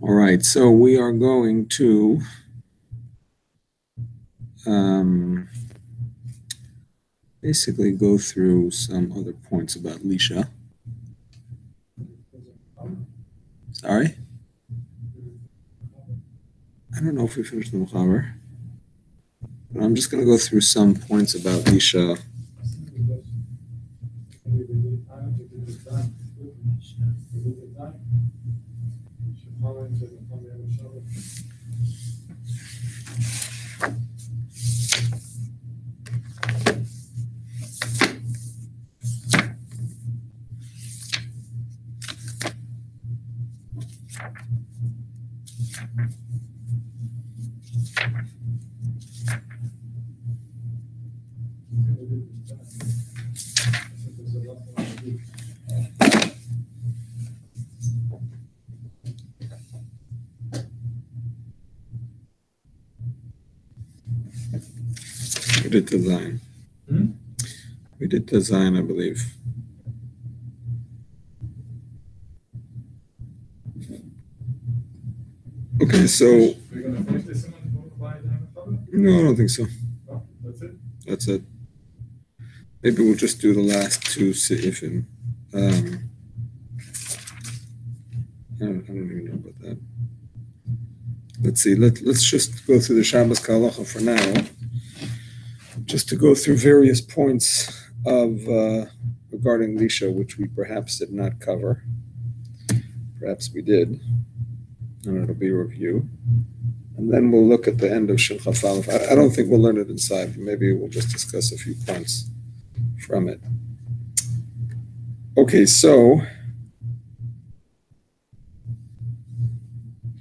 All right, so we are going to basically go through some other points about Lisha. Sorry? I don't know if we finished the Mechaber, but I'm just going to go through some points about Lisha. We did design. We did design, I believe. Okay, so. We're going to finish this one by the Mechaber? No, I don't think so. Oh, that's it? That's it. Maybe we'll just do the last two Seifim. I don't even know about that. Let's see. Let's just go through the Shabbos Kalacha for now, just to go through various points of regarding Lisha, which we perhaps did not cover. Perhaps we did, and it'll be a review. And then we'll look at the end of Shin Chaf Aleph. I don't think we'll learn it inside. Maybe we'll just discuss a few points from it. Okay, so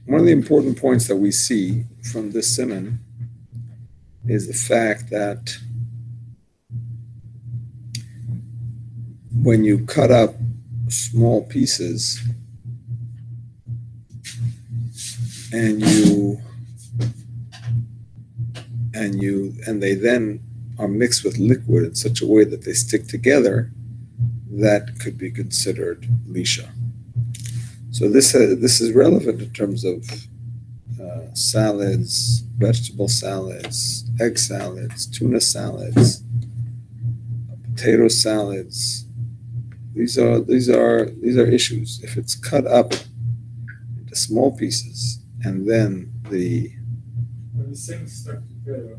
one of the important points that we see from this Siman is the fact that when you cut up small pieces and they then are mixed with liquid in such a way that they stick together, that could be considered Lisha. So this is relevant in terms of salads, vegetable salads, egg salads, tuna salads, potato salads. These are issues. If it's cut up into small pieces and then when the things stuck together,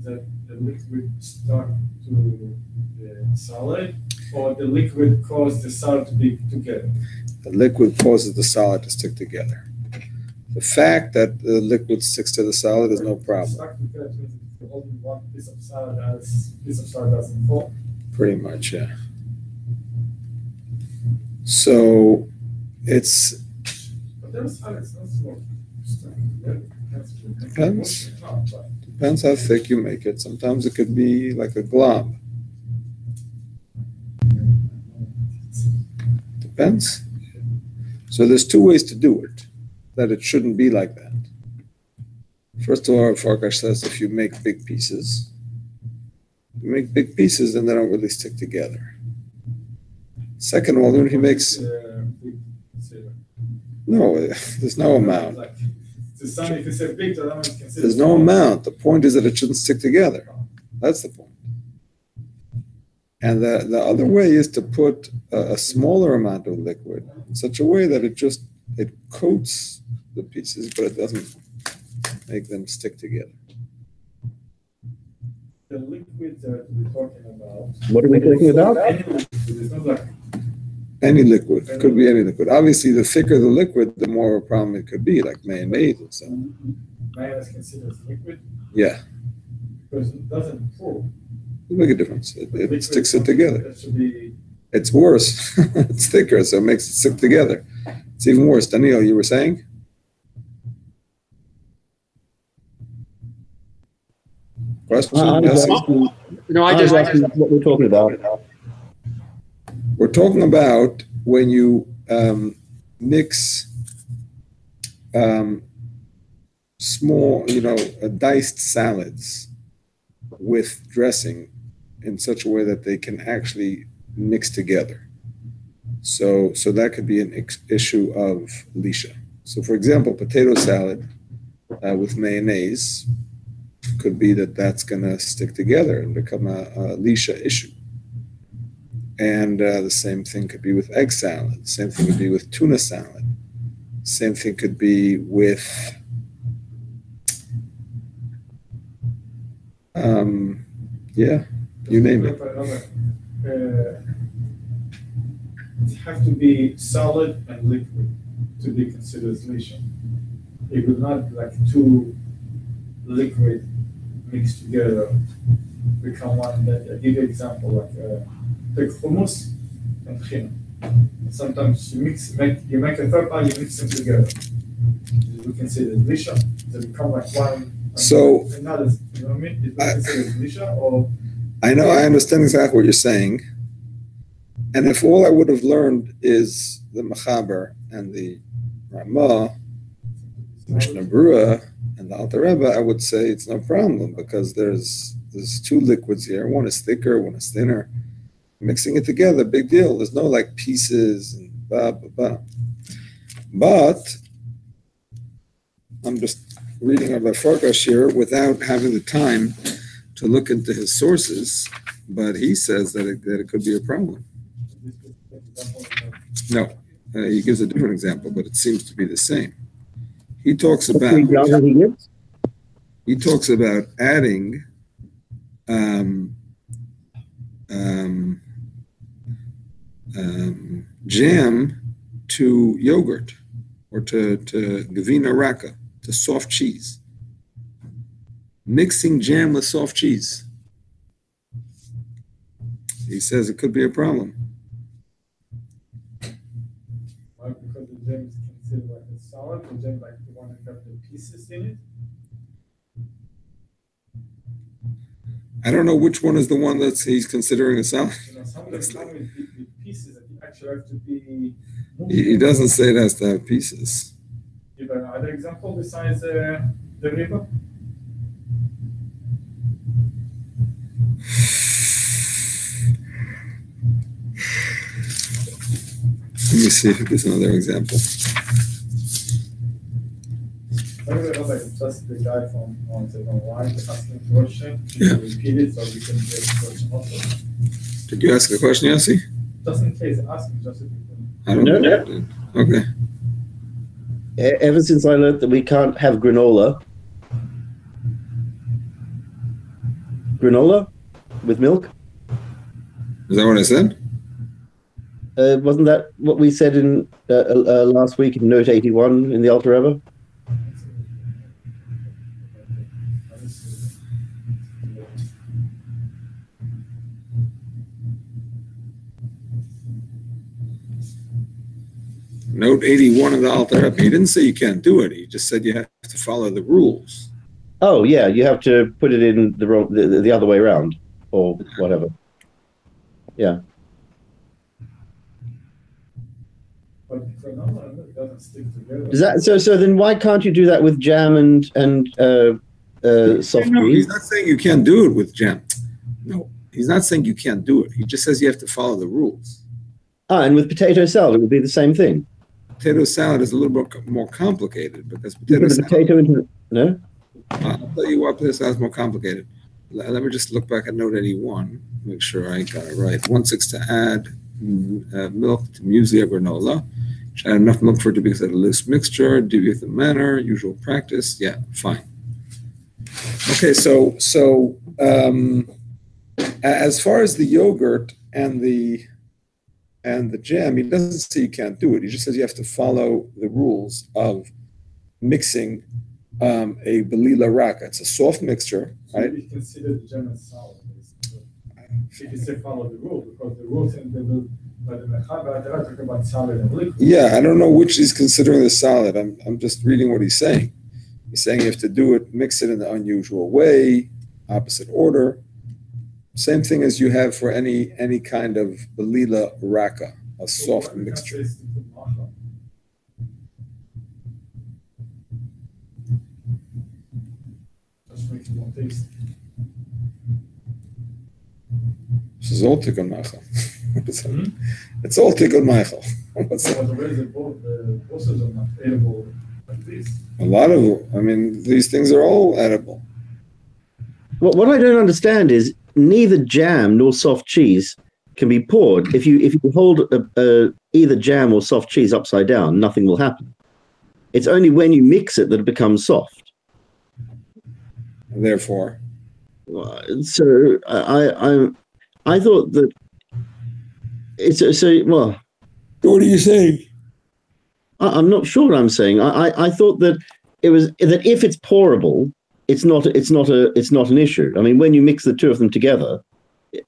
that the liquid stuck to the solid, or the liquid caused the solid to be together? The liquid causes the solid to stick together. The fact that the liquid sticks to the solid is no problem. Stuck together means if you hold one piece of solid, as piece of solid doesn't fall. Pretty much, yeah. So it's. But there are solids, not small. Depends how thick you make it. Sometimes it could be like a glob. Depends. So there's two ways to do it, that it shouldn't be like that. First of all, Farkash says if you make big pieces, then they don't really stick together. Second of all, when he makes... No, there's no amount. There's no amount. The point is that it shouldn't stick together. That's the point. And the other way is to put a smaller amount of liquid in such a way that it coats the pieces, but it doesn't make them stick together. The liquid that we're talking about. What are we talking about? It's not like any liquid. It could be any liquid. Obviously, the thicker the liquid, the more of a problem it could be, like mayonnaise and so on. mayonnaise considered liquid? Yeah. Because it doesn't pour. It'll make a difference. It sticks it together. That should be. It's worse. It's thicker, so it makes it stick together. It's even worse. Daniel, you were saying? Question? Yes? No, I just asking what we're talking about. We're talking about when you mix small, diced salads with dressing in such a way that they can actually mix together. So that could be an issue of Lisha. So, for example, potato salad with mayonnaise could be that that's going to stick together and become a Lisha issue. And the same thing could be with egg salad. Same thing could be with tuna salad. Same thing could be with yeah, you name it. It have to be solid and liquid to be considered Lisha. It would not like two liquid mixed together become one. I'll give you an example, like take hummus and tchina. Sometimes you make a third part, you mix them together. We consider it Lisha. They become like one. So, another, you know what I mean? Is it considered Lisha or? I know, I understand exactly what you're saying. And if all I would have learned is the Machaber and the Ramah, Mishnah Berurah, and the Alter Rebbe, I would say it's no problem because there's two liquids here. One is thicker, one is thinner. Mixing it together, big deal. There's no like pieces and blah, blah, blah. But I'm just reading Rabbi Farkash here without having the time to look into his sources, but he says that it could be a problem. No, he gives a different example, but it seems to be the same. He talks about adding jam to yogurt or to gavina raka, to soft cheese. Mixing jam with soft cheese. He says it could be a problem. Why? Because the jam is considered like a solid, the jam like the one that got the pieces in it. I don't know which one is the one that he's considering a salad. You know, some of them come with pieces that actually have to be. He doesn't say it has to have pieces. Give another example besides the river. Let me see if there's another example. Just the guy from online asking a question. Yeah. Repeat it so we can get the question also. Did you ask a question, Yossi? Just in case, ask me just if you can. I don't know. Okay. Ever since I learned that we can't have granola with milk. Is that what I said? Wasn't that what we said in last week in Note 81 in the Alter Rebbe? Note 81 of the Alter Rebbe. He didn't say you can't do it. He just said you have to follow the rules. Oh yeah, you have to put it in the other way around or whatever. Yeah. But granola doesn't stick together. Is that so? Then why can't you do that with jam and soft No, cheese? he's not saying you can't do it with jam. No, he's not saying you can't do it. He just says you have to follow the rules. And with potato salad, it would be the same thing. Potato salad is a little bit more complicated because You put the potato into no. I'll tell you what, potato salad is more complicated. Let me just look back at note 81, make sure I got it right. 1/6 to add milk to muesli or granola. Should add enough milk for it to be considered a loose mixture. Deviate the manner, usual practice. Yeah, fine. Okay, so as far as the yogurt and the jam, he doesn't say you can't do it. He just says you have to follow the rules of mixing a belila raka. It's a soft mixture, right? So we consider the jam as solid. You can say follow the rule because the rules in the Mechaber they're not talking about solid and liquid. Yeah, I don't know which he's considering the solid. I'm just reading what he's saying. He's saying you have to do it, mix it in the unusual way, opposite order. Same thing as you have for any kind of belila raka, a soft mixture. Just make it more tasty. This is all tikkun macha. Hmm? It's all tikkun Michael. What's that? Otherwise, the bosses are not edible like this. A lot of, I mean, these things are all edible. What I don't understand is neither jam nor soft cheese can be poured. If you hold either jam or soft cheese upside down, nothing will happen. It's only when you mix it that it becomes soft. And therefore, So I thought that it's so well. what are you saying? I'm not sure what I'm saying. I thought that it was that if it's pourable, it's not an issue. I mean, when you mix the two of them together,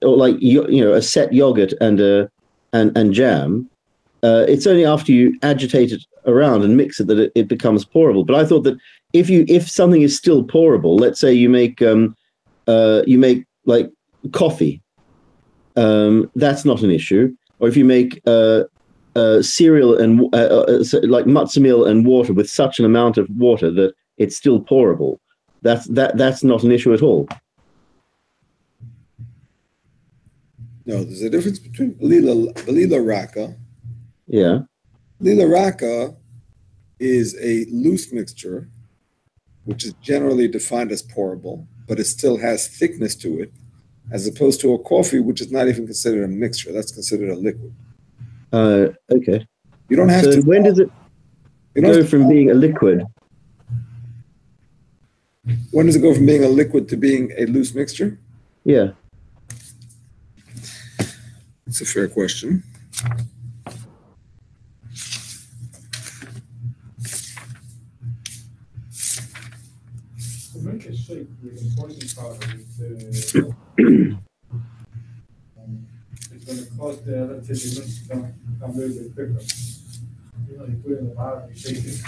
or like a set yogurt and jam, it's only after you agitate it around and mix it that it becomes pourable. But I thought that if something is still pourable, let's say you make like coffee, that's not an issue. Or if you make cereal and like matzo meal and water with such an amount of water that it's still pourable, that's not an issue at all. No, there's a difference between Belila Raka. Yeah. Belila Raka is a loose mixture, which is generally defined as pourable, but it still has thickness to it, as opposed to a coffee, which is not even considered a mixture. That's considered a liquid. Okay. You don't have So to. when does it go from being a liquid? When does it go from being a liquid to being a loose mixture? Yeah. It's a fair question. To make a shake with a protein powder, it's going to cause the electricity mix to come a little bit quicker. You put it in the bottom, you shake it.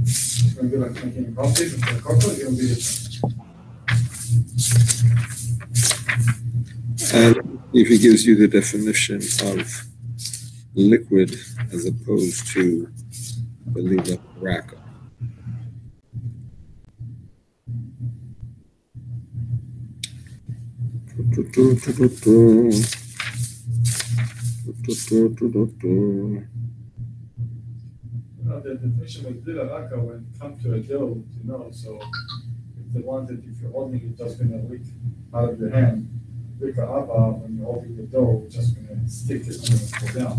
It's going to be like making coffee, but the cocoa is going to be different. And if he gives you the definition of liquid as opposed to Belila Raka. The definition of Belila Raka when it comes to a dough, so if the one that if you're holding it just going to leak out of your hand, Rika Abba, when you're holding the dough, it's just going to stick it and it's going to fall down.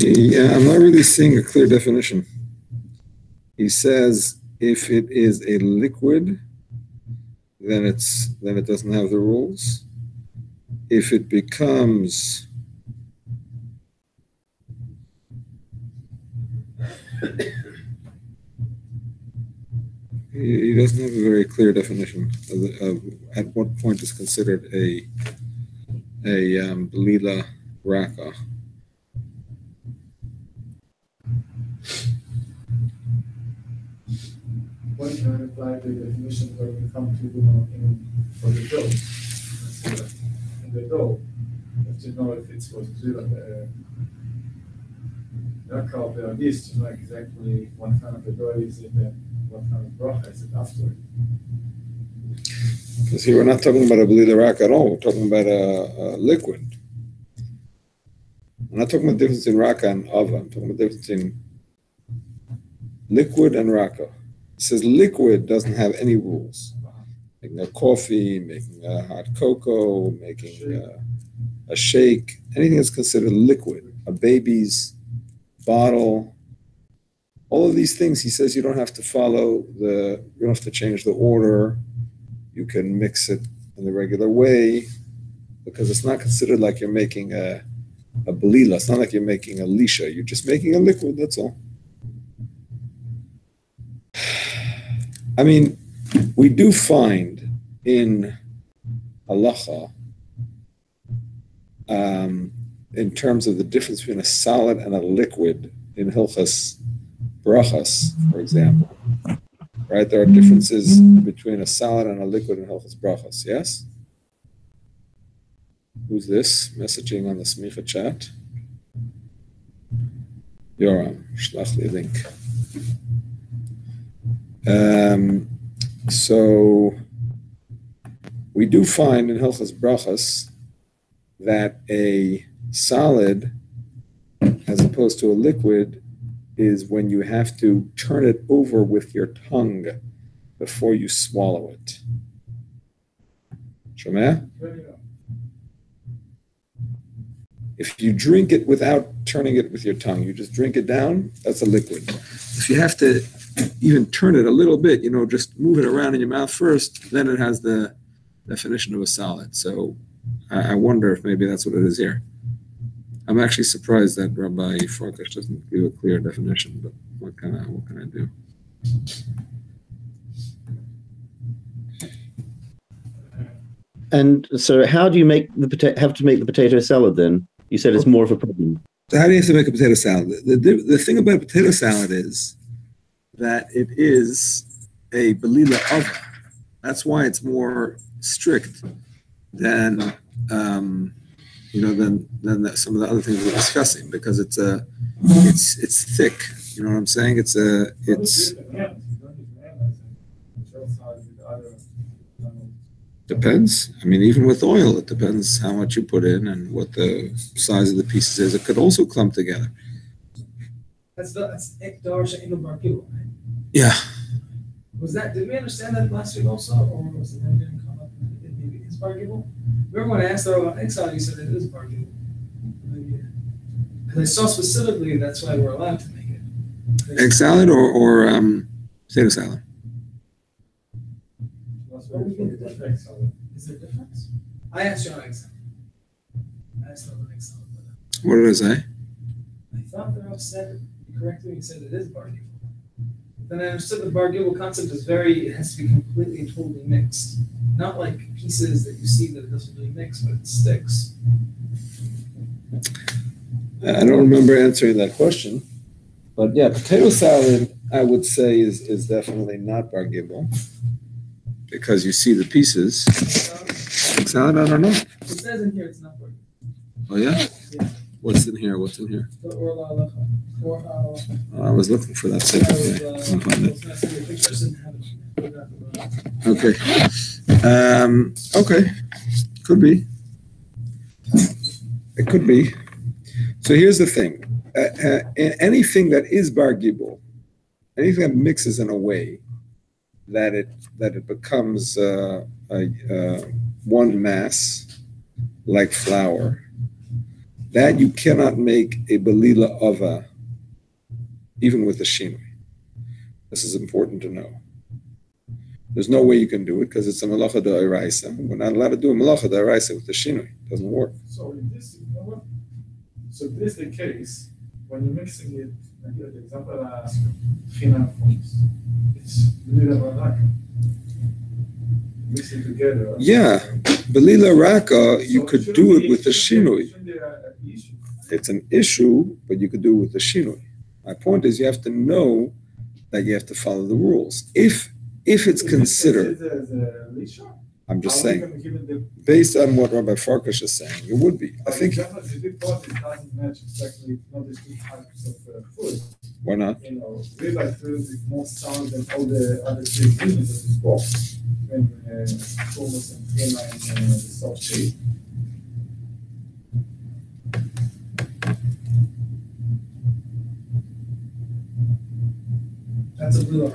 Yeah, I'm not really seeing a clear definition. He says if it is a liquid, then it doesn't have the rules. If it becomes he doesn't have a very clear definition of at what point is considered a Belila Raka. One can apply the definition when we come to for the dough. In the dough, you have to know if it's was Raka or Beradis to know exactly what kind of a dough is it and what kind of bracha is it after it. Because here we're not talking about a Belila Raka at all. We're talking about a liquid. I'm not talking about the difference in Raka and Ava. I'm talking about the difference in liquid and Raka. It says liquid doesn't have any rules. Making a coffee, making a hot cocoa, making a shake, anything that's considered liquid, a baby's bottle, all of these things, he says you don't have to you don't have to change the order. You can mix it in the regular way, because it's not considered like you're making a belila. It's not like you're making a lisha. You're just making a liquid, that's all. I mean, we do find in halacha, in terms of the difference between a solid and a liquid in hilchas brachas, for example, right? There are differences between a solid and a liquid in hilchas brachas, yes? Who's this messaging on the Smicha chat? Yoram, shlach li link. So we do find in hilchas brachas that a solid, as opposed to a liquid, is when you have to turn it over with your tongue before you swallow it. Shomeh? If you drink it without turning it with your tongue, you just drink it down, that's a liquid. If you have to even turn it a little bit, just move it around in your mouth first, then it has the definition of a solid. So I wonder if maybe that's what it is here. I'm actually surprised that Rabbi Farkash doesn't give a clear definition, but what can I do? And so how do you have to make the potato salad then? You said it's more of a problem. So how do you have to make a potato salad? The thing about a potato salad is that it is a belila ova. That's why it's more strict than than some of the other things we're discussing, because it's thick. You know what I'm saying? It's. Depends. I mean, even with oil, it depends how much you put in and what the size of the pieces is. It could also clump together. That's Ekdar She'enu Bar Gibel, right? Yeah. Did we understand that last week also, or was it didn't come up? Maybe it's Bar Gibel? Remember when I asked her about exile, you said it is Bar Gibel. Because I saw specifically that's why we're allowed to make it. Egg salad or potato salad? Is there a difference? I asked you on exile. I asked her on exile. What did I say? I thought the Rav said, you corrected me, you said it is Bar Gibel. Then I understood the Bar Gibel concept is it has to be completely and totally mixed. Not like pieces that you see that it doesn't really mix, but it sticks. I don't remember answering that question. But yeah, potato salad, I would say, is definitely not Bar Gibel, because you see the pieces. Egg salad, I don't know. It says in here it's not Bar Gibel. Oh, yeah? Yeah. What's in here? I was looking for that same thing. Okay. Okay. Could be. It could be. So here's the thing. Anything that is bar gibel, anything that mixes in a way that it becomes one mass, like flour, that you cannot make a belila ova, even with the shinui. This is important to know. There's no way you can do it because it's a malacha d'oraisa. We're not allowed to do a malacha d'oraisa with the shinui. It doesn't work. So in this, so this is the case when you're mixing it. The example I asked, it's belila baraka. Mix it together. Yeah, belila raka, you could do it with the shinui. It's an issue, but you could do it with the shinui. My point is, you have to know that you have to follow the rules. If it's considered, I'm just saying, based on what Rabbi Farkash is saying, it would be. I think. Why not? Ribeye food is more sound than all the other three ingredients of this book. Hummus and khema and the soft shape. That's a real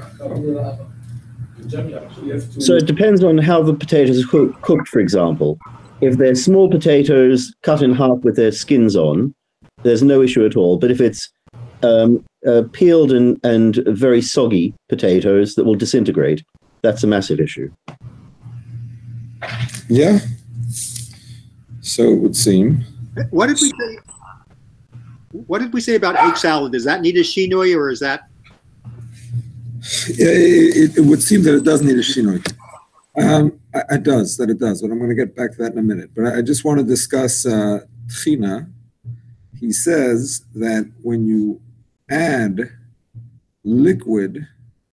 So it depends on how the potatoes are cooked, for example. If they're small potatoes cut in half with their skins on, there's no issue at all. But if it's peeled and very soggy potatoes that will disintegrate, that's a massive issue. Yeah. So it would seem. What did we say? What did we say about egg salad? Does that need a shinoi, or is that? Yeah, it would seem that it does need a shinoi. It does, but I'm going to get back to that in a minute. But I just want to discuss tchina. He says that when you add liquid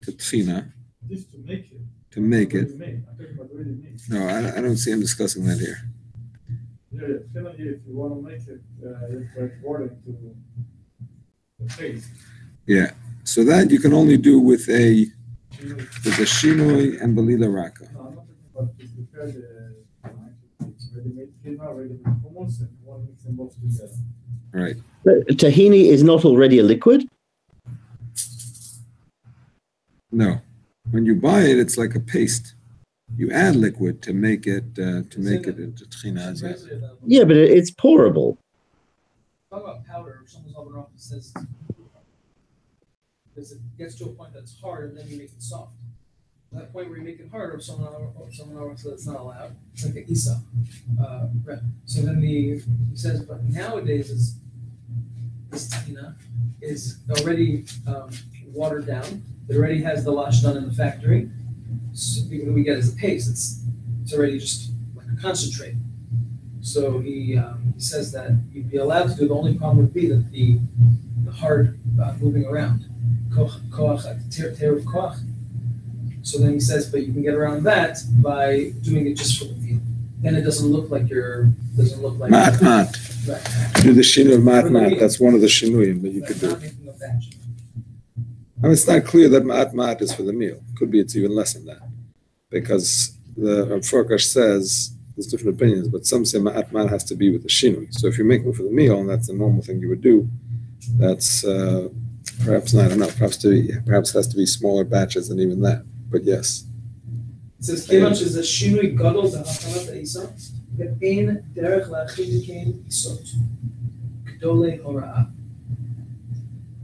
to tchina, This to make it, I'm talking about ready made. no, I don't see him discussing that here. Yeah, if you want to make it, you have to add water to the paste. Yeah, so that you can only do with a shinoi and belila raka. No, I'm not talking about this. Prepare the ready-made kima, ready-made hummus, and you want to mix them both together. Right. Tahini is not already a liquid? No, when you buy it, it's like a paste. You add liquid to make it into tchina. Yeah, but it's pourable. Talk about powder. If someone's oven off, it says it gets to a point that's hard, and then you make it soft. At that point where you make it hard, or someone else says it's not allowed, it's like the isa. Right. So then he says, but nowadays this tina is already watered down. It already has the lash done in the factory. So what we get is a paste. It's already just like a concentrate. So he says that you'd be allowed to do. The only problem would be that the hard moving around, koach, tear of koach. So then he says, but you can get around that by doing it just for the meal. Then it doesn't look like Mat. Right. Do the shinoi of mat. That's one of the shinuyim that you could do. Not making a batch. I mean, it's not clear that mat is for the meal. Could be it's even less than that, because the Farkash says there's different opinions, but some say mat has to be with the shinui. So if you're making it for the meal and that's the normal thing you would do, that's perhaps not enough. Perhaps it has to be smaller batches than even that. But yes. It says Kimash is a shinui gadol zahachanat isa ve'ein derech la'achidikein isot gdolei hora'ah.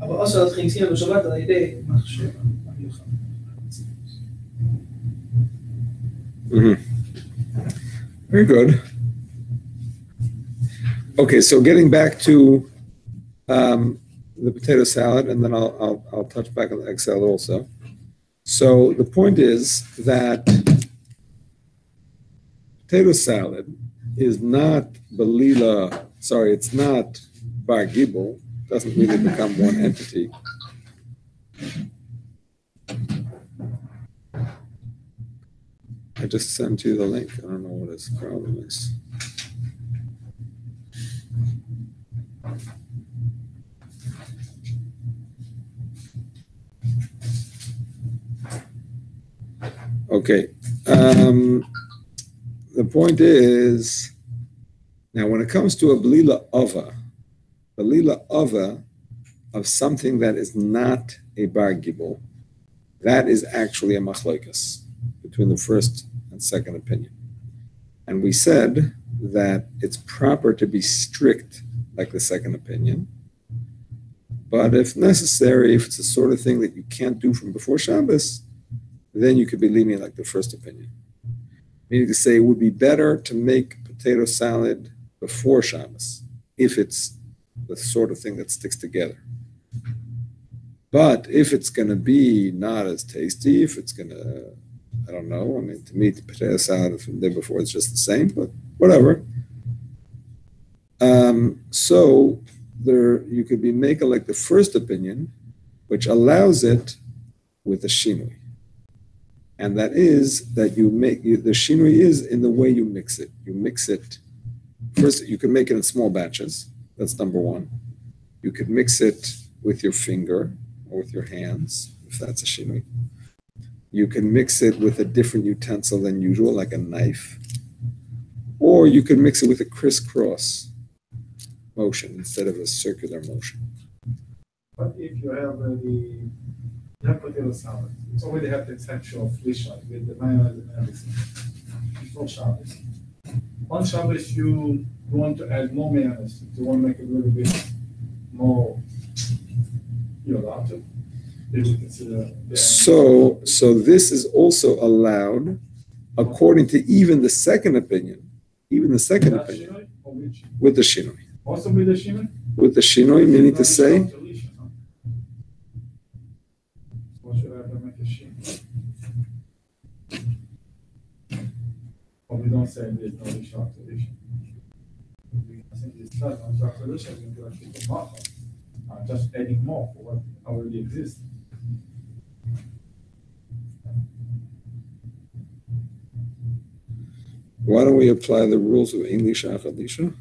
אבל also להתחיל סיום בשבת על ידי מחשב המיוחד. Very good. Okay, so getting back to the potato salad, and then I'll touch back on the egg salad also. So the point is that potato salad is not it's not bar gibel. Doesn't really become one entity. I just sent you the link. I don't know what his problem is. Okay. The point is, now when it comes to a belila ava of something that is not a bar gibel, that is actually a machlokas between the first and second opinion. And we said that it's proper to be strict like the second opinion, but if necessary, if it's the sort of thing that you can't do from before Shabbos, then you could be lenient like the first opinion. Meaning to say it would be better to make potato salad before Shabbos if it's the sort of thing that sticks together. But if it's going to be not as tasty, if it's going to, I don't know, I mean, to me, the potato salad from the day before is just the same, but whatever. So there, you could be making like the first opinion, which allows it with a shinui. And that is that the shinui is in the way you mix it. You mix it, first you can make it in small batches. That's number one. You could mix it with your finger or with your hands, if that's a shinui. You can mix it with a different utensil than usual, like a knife. Or you could mix it with a crisscross motion instead of a circular motion. But if you have potato salad, it's already have the essential of Lisha with the mayonnaise and everything before Shabbos. On Shabbos, you want to add more mayonnaise. You want to make it a little bit more, you're allowed to. If you consider So this is also allowed according to even the second opinion, with the shinoi. Also with the shinoi? With the shinoi, meaning to say, or should I have to make a shinoi? Or we don't say there's no Lisha to Lisha. We can say this class on Lisha to Lisha is going to keep the marker. Just adding more for what already exists. why don't we apply the rules of English Lisha?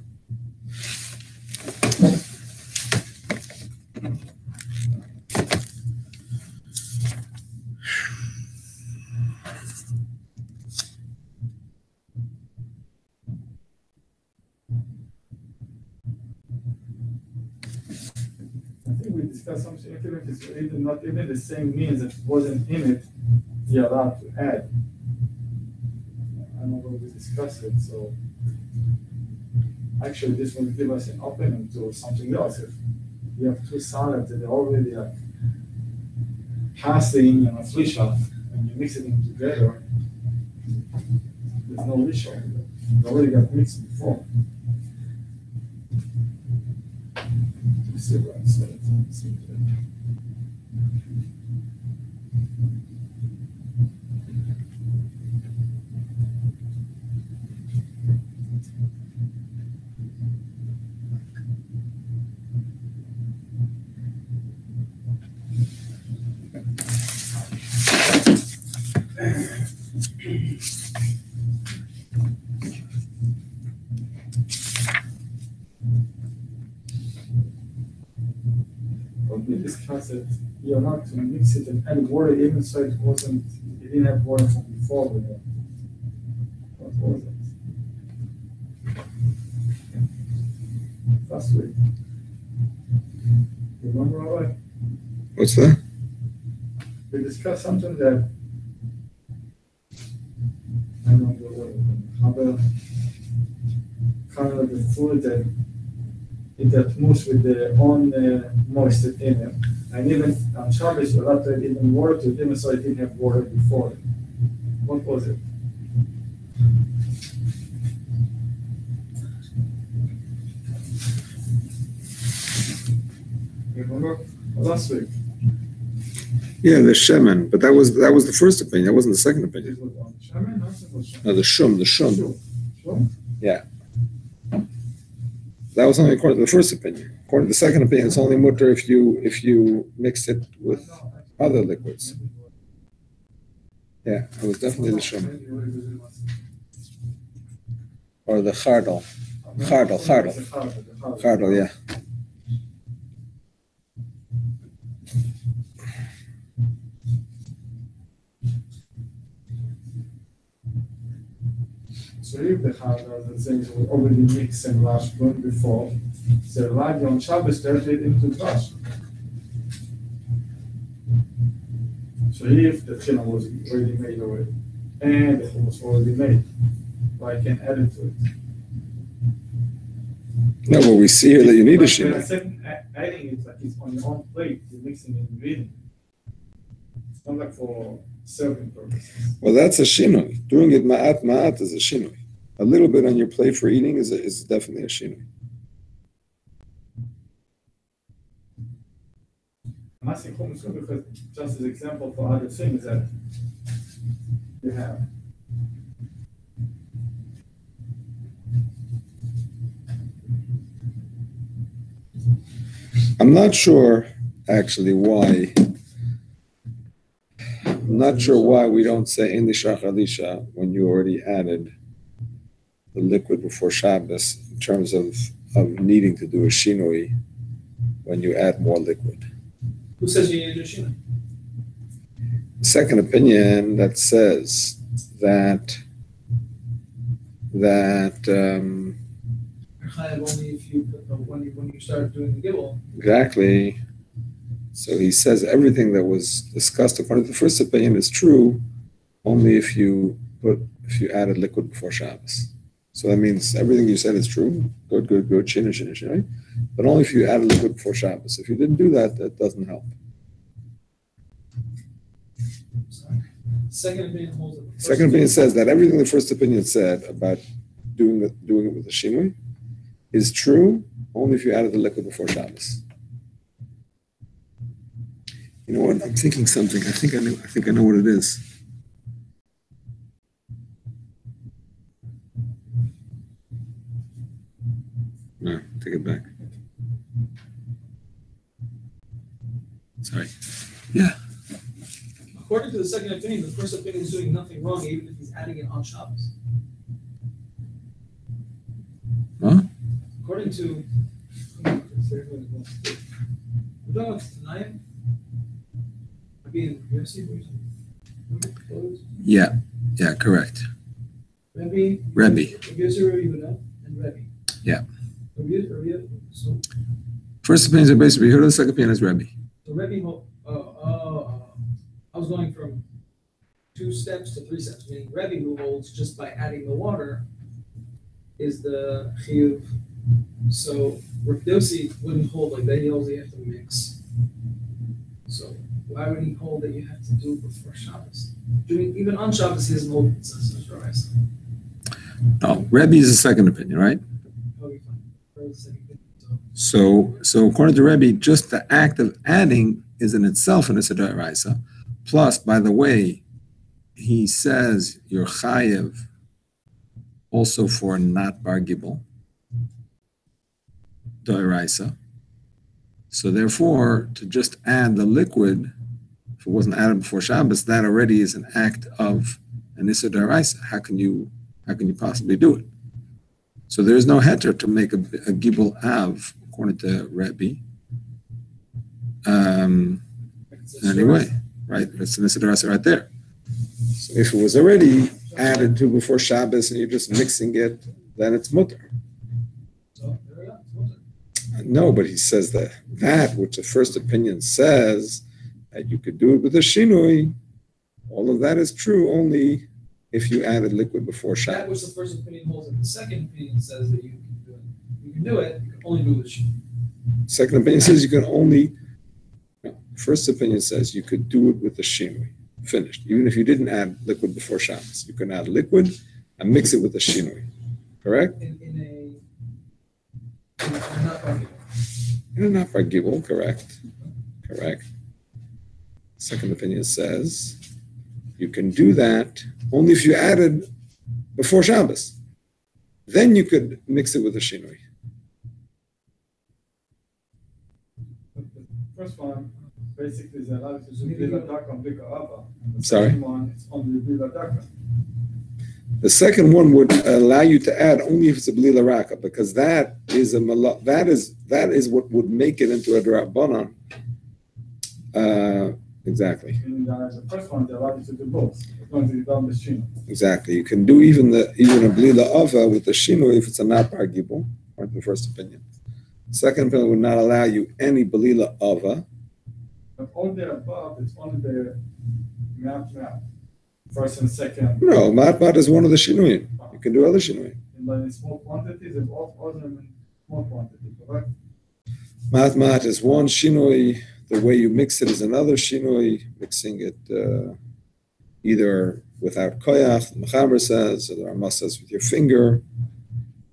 We discussed something, even if it's not even the same means that wasn't in it, you're allowed to add. I don't know where we discussed it, so actually this will give us an opening to something else. If we have two salads that are already like passing and a Lisha, and you mix it in together, there's no Lisha. It already got mixed before. See what I'm saying. We discussed it. You're not to mix it and add water, even so it wasn't. It didn't have water from before. With it. What was it? Last week. You remember, Rabbi? What's that? We discussed something that I don't know how kind of the food that it got mousse with the own moisture in it. And even on Shabbos, you allowed to add even water to it, even so it didn't have water before. What was it? You remember? Last week. Yeah, the shemen, but that was the first opinion. That wasn't the second opinion. It was on Shaman, not it was Shaman. No, the shum. Sure. Yeah. That was only according to the first opinion. According to the second opinion, it's only mutter if you mix it with other liquids. Yeah, it was definitely the shum. Or the chardal. Chardal, yeah. So if the chardal and things were already mixed and washed before, so allowed on Shabbos to add it into trash. So if the tuna was already made already, and the hummus already made, well, I can add it to it. No, but we see here that you need a But shima. adding it like it's on your own plate, you're mixing it and eating. It's not like for serving purposes. Well, that's a shinoi. Doing it ma'at is a shinoi. A little bit on your plate for eating is definitely a shinoi. I'm asking hummus because just as example for other things that you have. I'm not sure actually why. I'm not sure why we don't say in the Lisha when you already added the liquid before Shabbos in terms of needing to do a shinoi when you add more liquid. Who says you need to do shinoi? Second opinion that says that Only if you put when you start doing the gibel. exactly. So he says everything that was discussed according to the first opinion is true, only if you added liquid before Shabbos. So that means everything you said is true. Good. Shinoi. But only if you added liquid before Shabbos. If you didn't do that, that doesn't help. Sorry. Second opinion holds that the first Second opinion says that everything the first opinion said about doing it with the shinui is true only if you added the liquid before Shabbos. You know what? I'm thinking something. I think I know what it is. No, take it back. Sorry. Yeah. According to the second opinion, the first opinion is doing nothing wrong, even if he's adding it on Shabbos. Huh? According to we're talking about tonight. Yeah. Yeah. Correct. Rebbe. Rebbe. And Rebbe. Yeah. So First opinion is basically Yehuda. The second opinion is Rebbe. So Rebbe, I was going from 2 steps to 3 steps, meaning Rebbe who holds just by adding the water is the chiyuv. So Rav Yossi wouldn't hold like that. He holds that you have to mix. So why would he hold that you have to do it before Shabbos? Doing even on Shabbos, he doesn't hold it. No, Rebbe is the second opinion, right? Okay, fine. So according to Rebbe, just the act of adding is in itself an Issa D'Oraisa. Plus, by the way, he says you're chayev also for not bar gibel D'Oraisa. So therefore, to just add the liquid, if it wasn't added before Shabbos, that already is an act of an Issa D'Oraisa. How can you possibly do it? So there is no heter to make a gibel av, according to Rebbe. Anyway, right? It's an Issa D'Oraisa right there. So if it was already added to before Shabbos and you're just mixing it, then it's mutter. So there we go. It's mutter. No, but he says that which the first opinion says that you could do it with a shinui, all of that is true only if you added liquid before Shabbos. That which the first opinion holds, and the second opinion says that you can do it. You can do it. You can only do it with shinui. Second opinion says you can only. No, first opinion says you could do it with the shinui. Finished. Even if you didn't add liquid before Shabbos, you can add liquid and mix it with the shinui. Correct? In a not argument. In a not gibel, correct. Correct. Second opinion says you can do that only if you added before Shabbos. Then you could mix it with the shinui. First one basically is allowed to do Bila Daka and Bika Abba. The Sorry? second one, it's only Bila Daka. The second one would allow you to add only if it's a blila raka, because that is what would make it into a drabanan. Exactly. In the first one, they allow you to do both. It's going to be done with Shino. Exactly. You can do even a blila ava with the shino if it's a not bar gibel, according to the first opinion. Second opinion would not allow you any blila ava. But all the above, it's only the map. First and second. No, matmat is one of the shinuyim. You can do other shinuyim. In small quantities, and all of them in small quantities, correct? Matmat is one shinui. The way you mix it is another shinui. Mixing it either without koyach, the Mechaber says, or the Ramah says with your finger.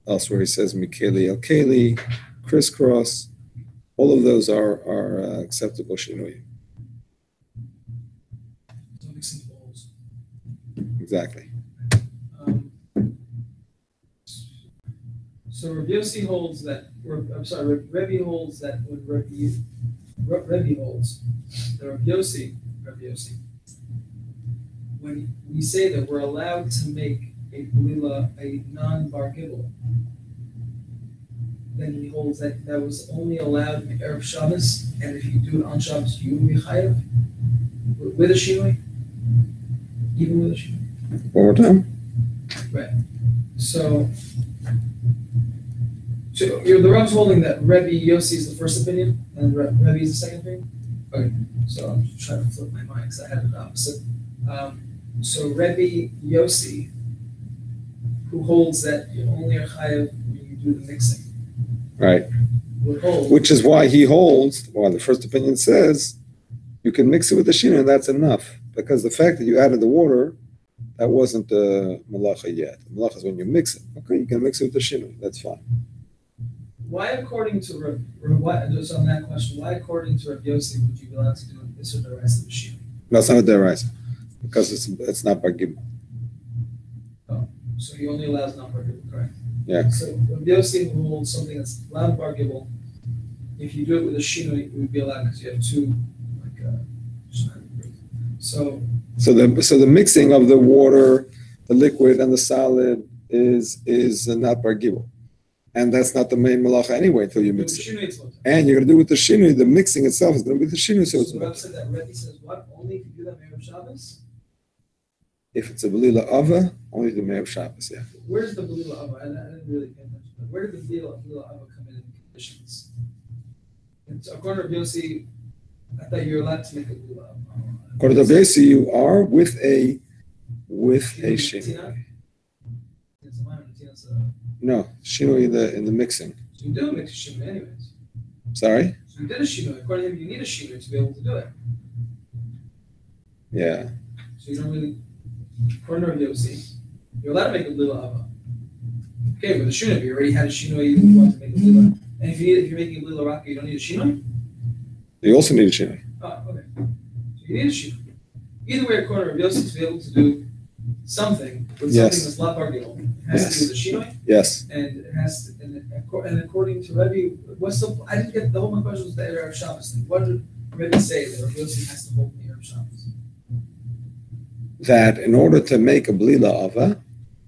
Elsewhere he says mikeli el keli, crisscross. All of those are acceptable shinui. Exactly. So Rav Yossi holds that. Rebbe holds that when Rebbe holds that Rav Yossi, when we say that we're allowed to make a non-bar gibel, then he holds that was only allowed in Erev Shabbos, and if you do it on Shabbos, you will be chayav with a shinui, even with a shinui. One more time. Right. So the Rav's holding that Rebbe Yossi is the first opinion, and Rebbe is the second opinion. Okay. So I'm just trying to flip my mind because I had it opposite. So Rebbe Yossi, who holds that you only are chayav when you do the mixing. Right. Would hold. Which is why he holds. Well, the first opinion says you can mix it with the shino, and that's enough. because the fact that you added the water, that wasn't the malacha yet. The malacha is when you mix it. Okay, you can mix it with the shinui. That's fine. Why, according to just on that question, why, according to Rabbi Yossi, would you be allowed to do an Isser D'Oraisa B'Shinui? No, it's not a deraisa because it's not bar gimel. Oh, so he only allows non bar gibel, correct? Yeah. So Rabbi Yossi rules something that's allowed bar gibel. If you do it with a shinui, it would be allowed because you have two, so the mixing of the water, the liquid, and the solid is not bar gibel. And that's not the main malacha anyway until you mix it. And you're going to do with the shinui, the mixing itself is going to be the shinui. So Rabbi said that Rebbe says what? Only if you do that Me'erev Shabbos? If it's a belila ava, only the Me'erev Shabbos, yeah. Where's the belila ava? I didn't really pay attention. But where did the belila ava come in conditions? According to Rabbi Yossi, I thought you were allowed to make a belila ava. According to Rabbi Yossi, you are with a shinui. No, shinui in the mixing. So you do mix a shinui anyways. Sorry? So you did a shinui. According to him, you need a shinui to be able to do it. Yeah. So you don't really, according to Rabbi Yossi, you're allowed to make a belila ava. Okay, with a shinui, if you already had a shinui, you want to make a belila. And if you're making a belila raka, you don't need a shinui? You also need a shinui. Oh, okay. So you need a shinui. Either way, according to Rabbi Yossi, to be able to do something with something that's not bar gibel, it has to do with the shinui. Yes. And it has to, and according to Rebbe, what's the? I didn't get the whole. My question was the Erev Shabbos thing. What did Rebbe say that Rabbi Yossi has to hold the Erev Shabbos? That in order to make a blila ava,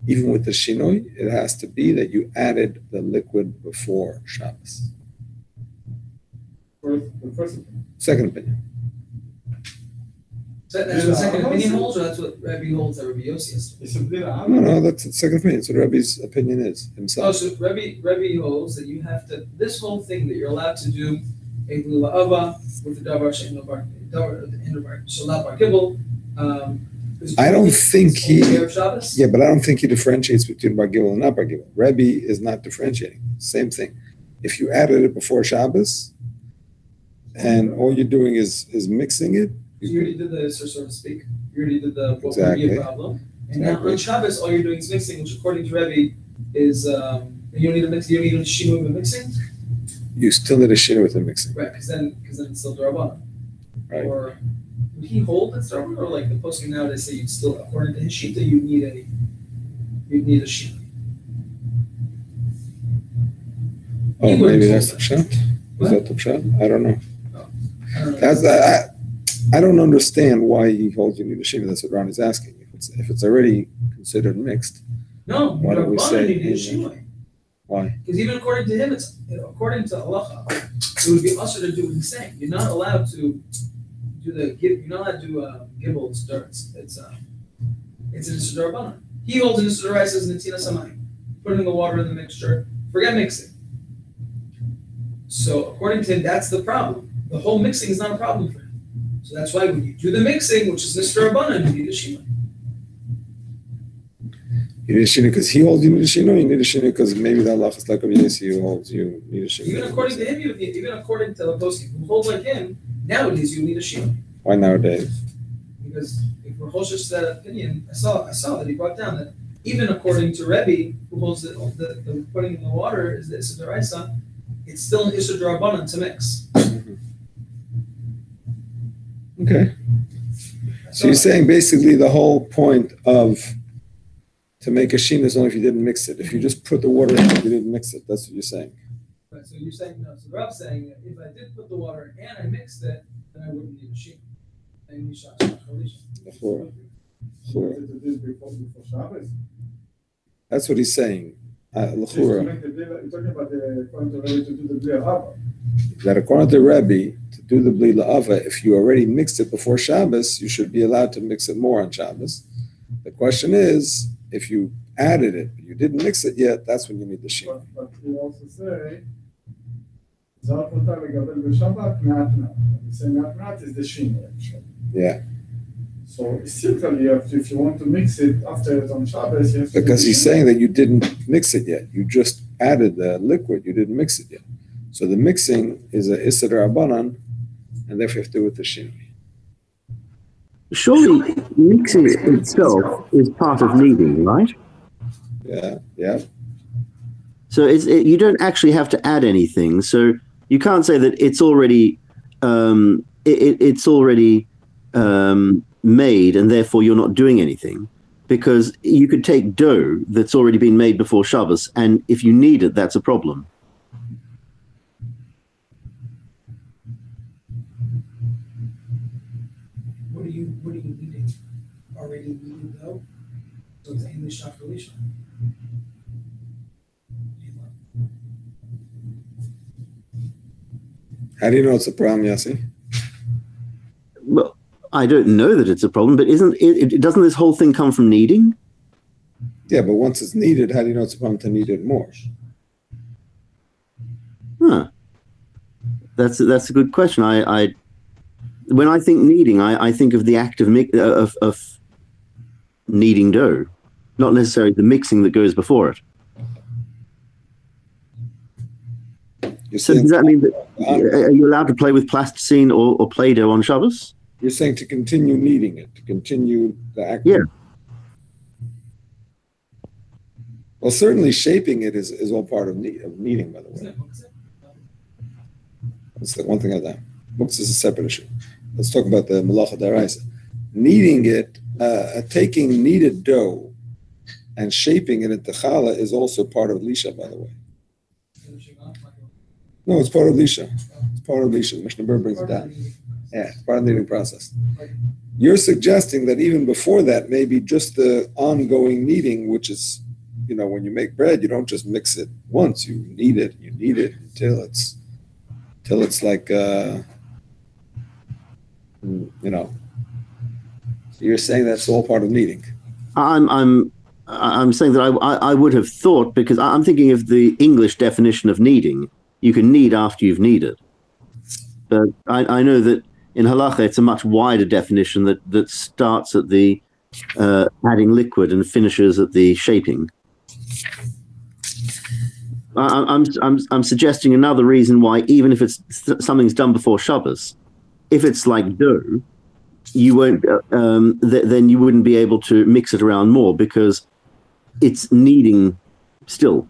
even with the shinoi, it has to be that you added the liquid before Shabbos. The first opinion. Second opinion. So that's what second opinion holds, or that's what Rebbe holds that Rabbi Yossi has to? It's a bit of No, that's the second opinion. So Rebbe's opinion is Oh, himself. so Rebbe holds that you have to, this whole thing that you're allowed to do a Lula Ava with the Davar Shein Bar, so La Bar Gibel. I don't think he. Erev Shabbos? Yeah, but I don't think he differentiates between bar gibel and not bar gibel. Rebbe is not differentiating. Same thing. If you added it before Shabbos, and all you're doing is mixing it. You already did the Isser, so to speak. You already did the what Exactly. would be a problem. And now on Shabbos, all you're doing is mixing, which according to Rebbe is you don't need a mix. You don't need a shinui with mixing, You still need a shinui with the mixing. right? Because then it's still d'Rabbanan. Right. Or would he hold it's d'Rabbanan, or like the posting now they say you'd still, according to his shita, you'd need a shinui. Oh, He wouldn't maybe hold that's the that. pshat. Is What? that the pshat? I don't know. I don't know. That's I don't understand why he holds you need a shinui. That's what Ron is asking. If it's already considered mixed, No, Why don't we d'Rabbanan say you need a in- shinui. why? Because even according to him, it's according to halacha, it would be usher to do what he's saying. You're not allowed to do you're not allowed to do gibel. It's an Isser D'Rabbanan. He holds an Isser D'Oraisa as Netina Samayim. Putting the water in the mixture. Forget mixing. So according to him, that's the problem. The whole mixing is not a problem for him. So that's why when you do the mixing, which is Isser D'Rabbanan, you need a shinui. You need a shinui because he holds you need a shinui. You need a shinui because maybe the Allah is like a Yesi who holds you need a shinui. Even according to him, even according to the posting who holds like him, nowadays you need a shinui. Why nowadays? Because if we're Hoshish that opinion, I saw that he brought down that even according to Rebbe, who holds the putting in the water is the Isser D'Oraisa, it's still an Isser D'Rabbanan to mix. Okay. So you're saying basically the whole point of to make a shinui is only if you didn't mix it. If you just put the water in, you didn't mix it. That's what you're saying. Right, so you're saying no. So Rab's saying that if I did put the water in and I mixed it, then I wouldn't need a shinui. I need Lisha. Before. What did you do before Shabbos? That's what he's saying. You're talking about the according to Rebbe to do the Bli Hava. That according to Rebbe, to do the Bli La'ava, if you already mixed it before Shabbos, you should be allowed to mix it more on Shabbos. The question is, if you added it, but you didn't mix it yet, that's when you need the shinui. But you also say, Zar Potar Legabel B'Shabbat Me'at Me'at. We say Me'at Me'at is the shinui actually. Yeah, So still you have to, if you want to mix it after it's on Shabbos, you have to because do he's the saying that you didn't mix it yet. You just added the liquid, you didn't mix it yet. So the mixing is a Isser Rabbanan, and therefore you have to do it with the shinui. surely mixing itself is part of kneading, right? Yeah. So you don't actually have to add anything. So you can't say that it's already made and therefore you're not doing anything, because you could take dough that's already been made before Shabbos, and if you knead it, that's a problem. What are you eating? Already kneaded dough? So it's ain't Lisha for Lisha. How do you know it's a problem, Yossi? Well, I don't know that it's a problem, but doesn't this whole thing come from kneading? Yeah, but once it's needed, how do you know it's a problem to knead it more? Huh. That's a good question. When I think kneading, I think of the act of kneading dough, not necessarily the mixing that goes before it. So does that mean that are you allowed to play with plasticine or Play-Doh on Shabbos? You're saying to continue kneading it, to continue the act. Yeah. Well, certainly shaping it is all part of kneading, by the way. That's the one thing I thought. Books is a separate issue. Let's talk about the Malacha Daraisa. Kneading it, taking kneaded dough and shaping it into challah is also part of Lisha, by the way. No, it's part of Lisha. It's part of Lisha. Mishnah Berurah brings it down. Yeah, it's part of the kneading process. You're suggesting that even before that, maybe just the ongoing kneading, which is, when you make bread, you don't just mix it once. You knead it until it's like, So you're saying that's all part of kneading. I'm saying that I would have thought, because I'm thinking of the English definition of kneading. You can knead after you've kneaded. But I know that in halacha it's a much wider definition that starts at the adding liquid and finishes at the shaping. I'm suggesting another reason why, even if it's something's done before Shabbos, if it's like dough, you won't. Then you wouldn't be able to mix it around more because it's kneading still.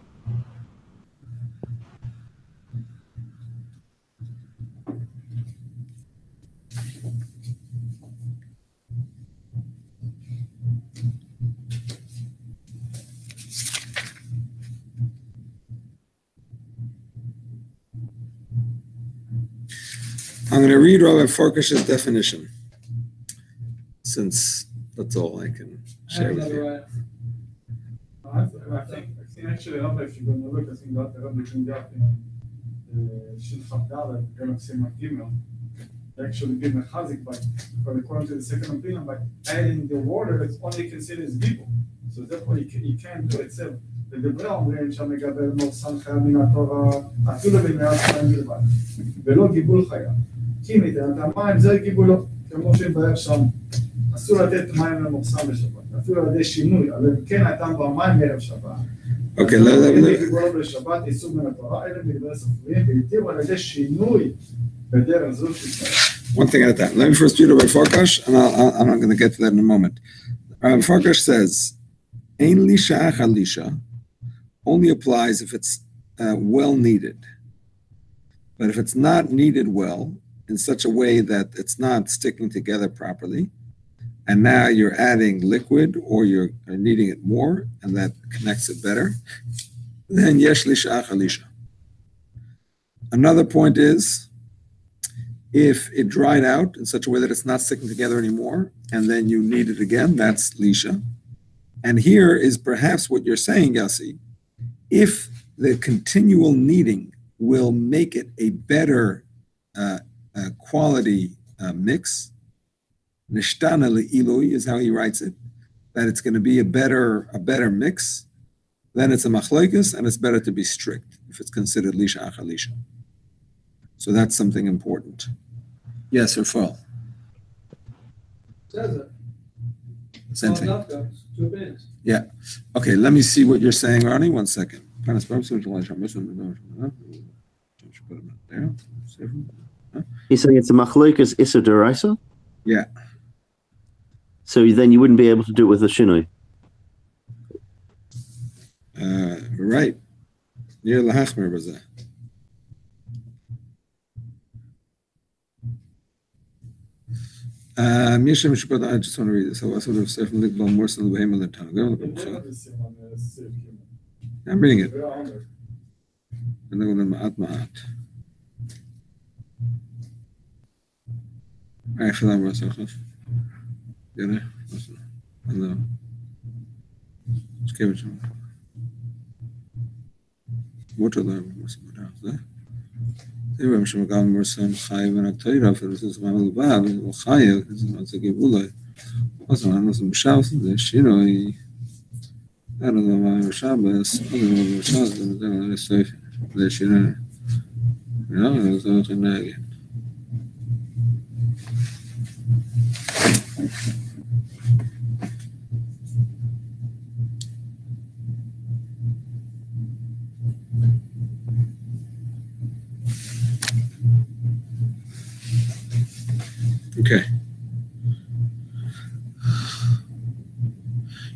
I'm going to read Rabbi Farkash's definition, since that's all I can share with you. I think actually, Rabbi, if you're going to look, I think that Rabbi cleaned up in Shilchach Dalet, Gan of Siman Gimel, actually give a chazik, but according to the second opinion, by adding the water, it's only considered as gibul. So therefore, you can't do it. So לדבר אומרים שהמגבר מורסם חייב מן התורה אפילו במעט מים בלבד ולא גיבול חייב כי מדינת המים זה גיבולו כמו שהתברר שם אסור לתת מים למורסם בשבת אפילו על ידי שינוי אבל כן הטעם במים ערב שבת אוקיי, גיבולו בשבת איסור מן התורה אלא בדברי סופרים והתירו על ידי שינוי בדרך זו שישראל. One thing at a time. Let me first read Rabbi Farkash, and I'm going to get to that in a moment. Rabbi Farkash says, Ein Lisha Achad Lisha only applies if it's well kneaded. But if it's not kneaded well, in such a way that it's not sticking together properly, and now you're adding liquid or you're kneading it more, and that connects it better, then Yesh Lisha Achad Lisha. Another point is, if it dried out in such a way that it's not sticking together anymore, and then you knead it again, that's Lisha. And here is perhaps what you're saying, Yossi. If the continual kneading will make it a better quality mix, nishtana le'ilui is how he writes it, that it's going to be a better mix, then it's a machlokes, and it's better to be strict if it's considered lisha achar lisha. So that's something important. Yes, or fall. Same thing. Yeah. Okay, let me see what you're saying, Ronnie. One second. He's saying it's a machlokes issa deraisa? Yeah. So then you wouldn't be able to do it with a shinoi. Right. Near lahachmer bazeh. I just want to read this. I'm reading it. תראו, שמגם מורסם חי ונקטוירה, פרסוס זמן לבד, וחי, זה גיבולוי. אז אנחנו בשבס, זה שינוי. אני לא יודע מה בשבס, אני לא יודע בשבס, זה שינוי. לא, זה הולך לנהגן. Okay.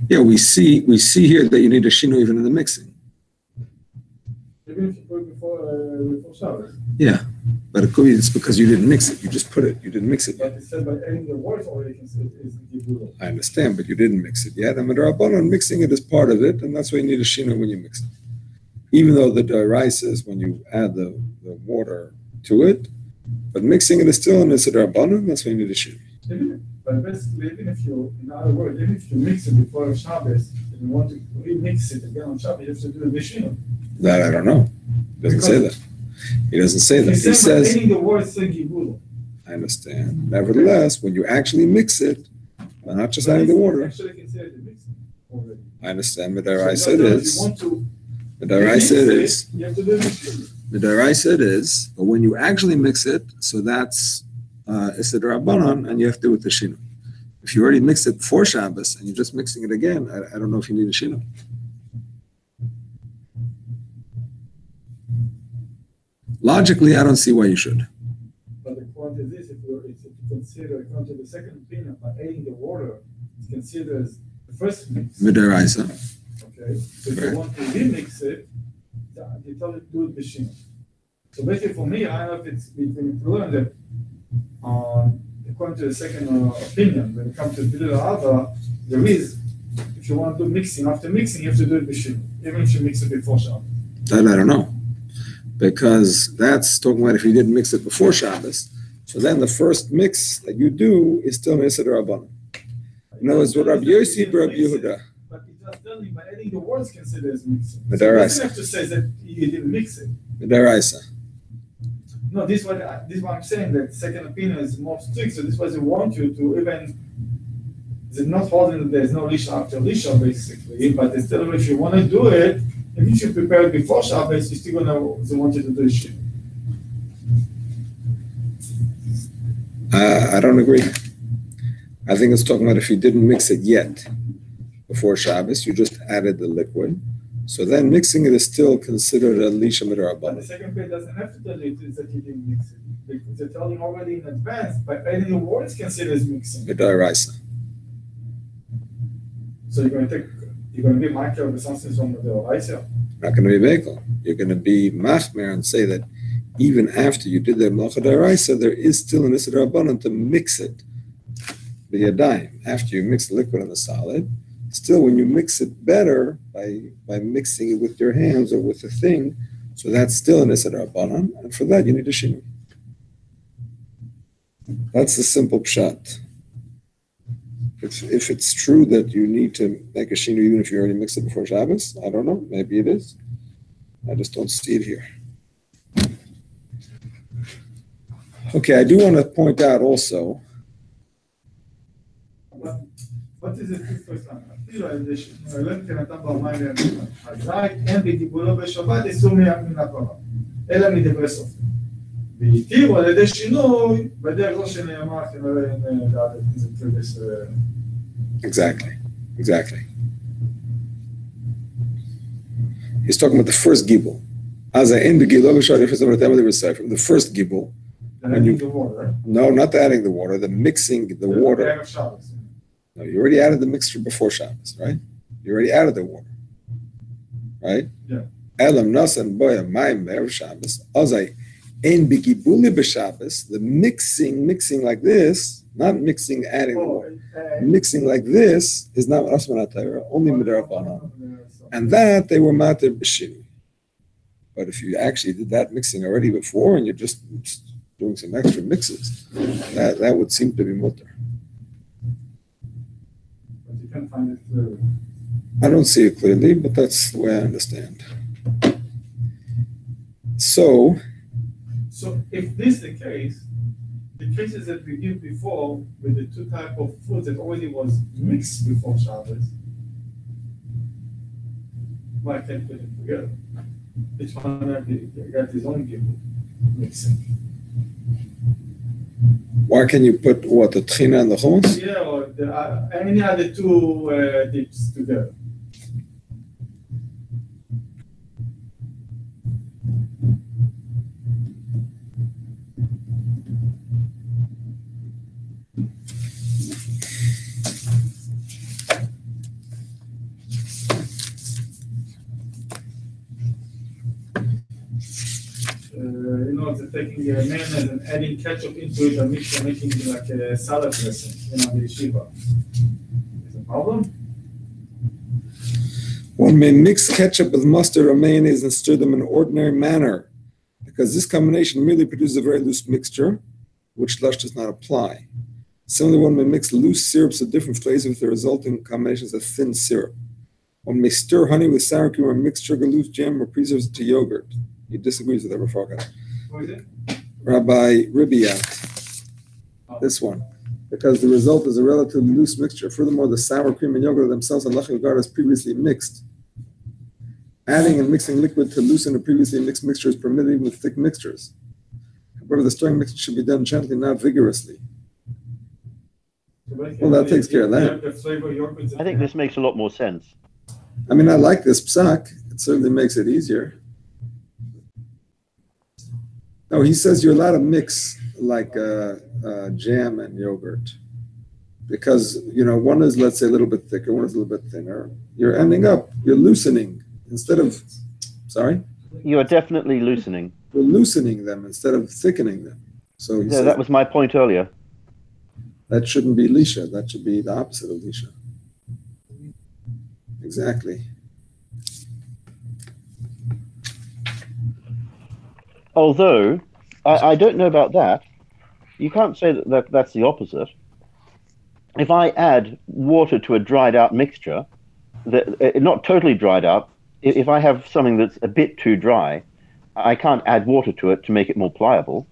Yeah, we see here that you need a shino even in the mixing. Even if you put it before Shabbos. Yeah, but it could be it's because you didn't mix it. You just put it. You didn't mix it. But it said by adding the words already can say it is Gibula. I understand, but you didn't mix it yet. And Midrabanan, mixing it is part of it, and that's why you need a shino when you mix it. Even though the deraisa is when you add the water to it, but mixing it is still in the Midrabanan, that's why you need a shino. But basically, even if you, in other words, even if you mix it before Shabbos and you want to remix it again on Shabbos, you have to do a Bishino. That I don't know. He doesn't say that. He doesn't say that. He says, the word Gibula. I understand. Nevertheless, when you actually mix it, not just adding the water. Actually, consider the mixing already. I understand. Midaraisa it is. You want to Midaraisa it is. You have to do Bishino. Midaraisa it is. But when you actually mix it, so that's Issa D'Rabbanan, and you have to do it with the shino. If you already mixed it before Shabbos and you're just mixing it again, I don't know if you need a shino. Logically, I don't see why you should. But the point is this: if you consider, according to the second opinion, by adding the water, it's considered as the first mix. Midaraisa. Okay. So if you want to remix it, you tell it to do it b'shino. So basically, for me, I don't know if it's between to learn that. According to the second opinion, when it comes to Bilal Alva, there is, if you want to do mixing, after mixing, you have to do it b'shino, even if you mix it before Shabbos. That I don't know. Because that's talking about if you didn't mix it before Shabbos. So then the first mix that you do is still Mesa D'Rabbanan. In other words, what Rabbi Yossi, Rabbi Yehuda. But it's just telling you, by adding the words considered as mixing. But So you doesn't have to say that you didn't mix it. Midaraisa. No, this is what I'm saying, that second opinion is more strict, so this was they want you to even, they're not holding that there's no Lisha after Lisha, basically, but they still, if you want to do it, if you should prepare it before Shabbos, you're still they want you to do shit. I don't agree. I think it's talking about if you didn't mix it yet before Shabbos, you just added the liquid. So then mixing it is still considered a Lisha But the Midrabanan. second page doesn't have to tell you that you didn't mix it, because they're telling you already in advance, by adding the words considered as mixing. Midaraisa. So you're going to be micro of something from the Oraisa. Not going to be Bekel. You're going to be Machmer and say that even after you did the Melacha D'Oraisa, there is still an Issa D'Rabbanan to mix it. The Yadayim. After you mix the liquid and the solid, still when you mix it better by mixing it with your hands or with a thing, so that's still an Issa D'Rabbanan, and for that you need a shinu. That's the simple pshat. If it's true that you need to make a shinu even if you already mixed it before Shabbos, I don't know, maybe it is. I just don't see it here. Okay, I do want to point out also. What is it first time? אפילו אלא אם כן אתה במים הזית, אין בדיבולו בשבת איסור מן התורה, אלא מדברי סופר. והתירו על ידי שינוי, בדרך לא שנאמר כנראה אין דעת זה טרבס. Exactly. He's talking about the first gibel. As I end the gibel, the first gibel. Adding the water. No, not adding the water, the mixing the water. No, you already added the mixture before Shabbos, right? You already added the water, right? Yeah. Elam nasan boya mayim erev Shabbos. Ozai ein bigibuli b'Shabbos. The mixing like this, not mixing, adding the water. Mixing like this is not Rasman HaTorah, only Midrabanan. And that they were matir b'shinu. But if you actually did that mixing already before and you're just doing some extra mixes, that would seem to be mutter. But you can't find it clearly. I don't see it clearly, but that's the way I understand. So if this is the case, the cases that we give before with the two type of foods that already was mixed before Shabbos, why can't put it together? Each one got his own gimel mixing. why can you put what, the tchina and the hummus? Yeah, or any other two dips together. Taking mayonnaise and adding ketchup into it and making it like a salad dressing, the yeshiva. Is a problem? One may mix ketchup with mustard or mayonnaise and stir them in an ordinary manner, because this combination merely produces a very loose mixture, which lush does not apply. Similarly, one may mix loose syrups of different flavors with the resulting combinations of thin syrup. One may stir honey with sour cream or mix sugar, loose jam, or preserves to yogurt. He disagrees with Rabbi Farkas. What is it? Rabbi Ribiat, this one, because the result is a relatively loose mixture. Furthermore, the sour cream and yogurt themselves are regarded as previously mixed. Adding and mixing liquid to loosen a previously mixed mixture is permitted with thick mixtures. However, the stirring mixture should be done gently, not vigorously. Well, that takes care of that. I think this makes a lot more sense. I mean, I like this psak. It certainly makes it easier. No, he says you're allowed to mix like jam and yogurt because, one is, let's say, a little bit thicker, one is a little bit thinner. You're loosening instead of, sorry? You are definitely loosening. You're loosening them instead of thickening them. So yeah, that was my point earlier. That shouldn't be Lisha. That should be the opposite of Lisha. Exactly. Although, I don't know about that. You can't say that that's the opposite. If I add water to a dried out mixture, not totally dried out, if I have something that's a bit too dry, I can't add water to it to make it more pliable.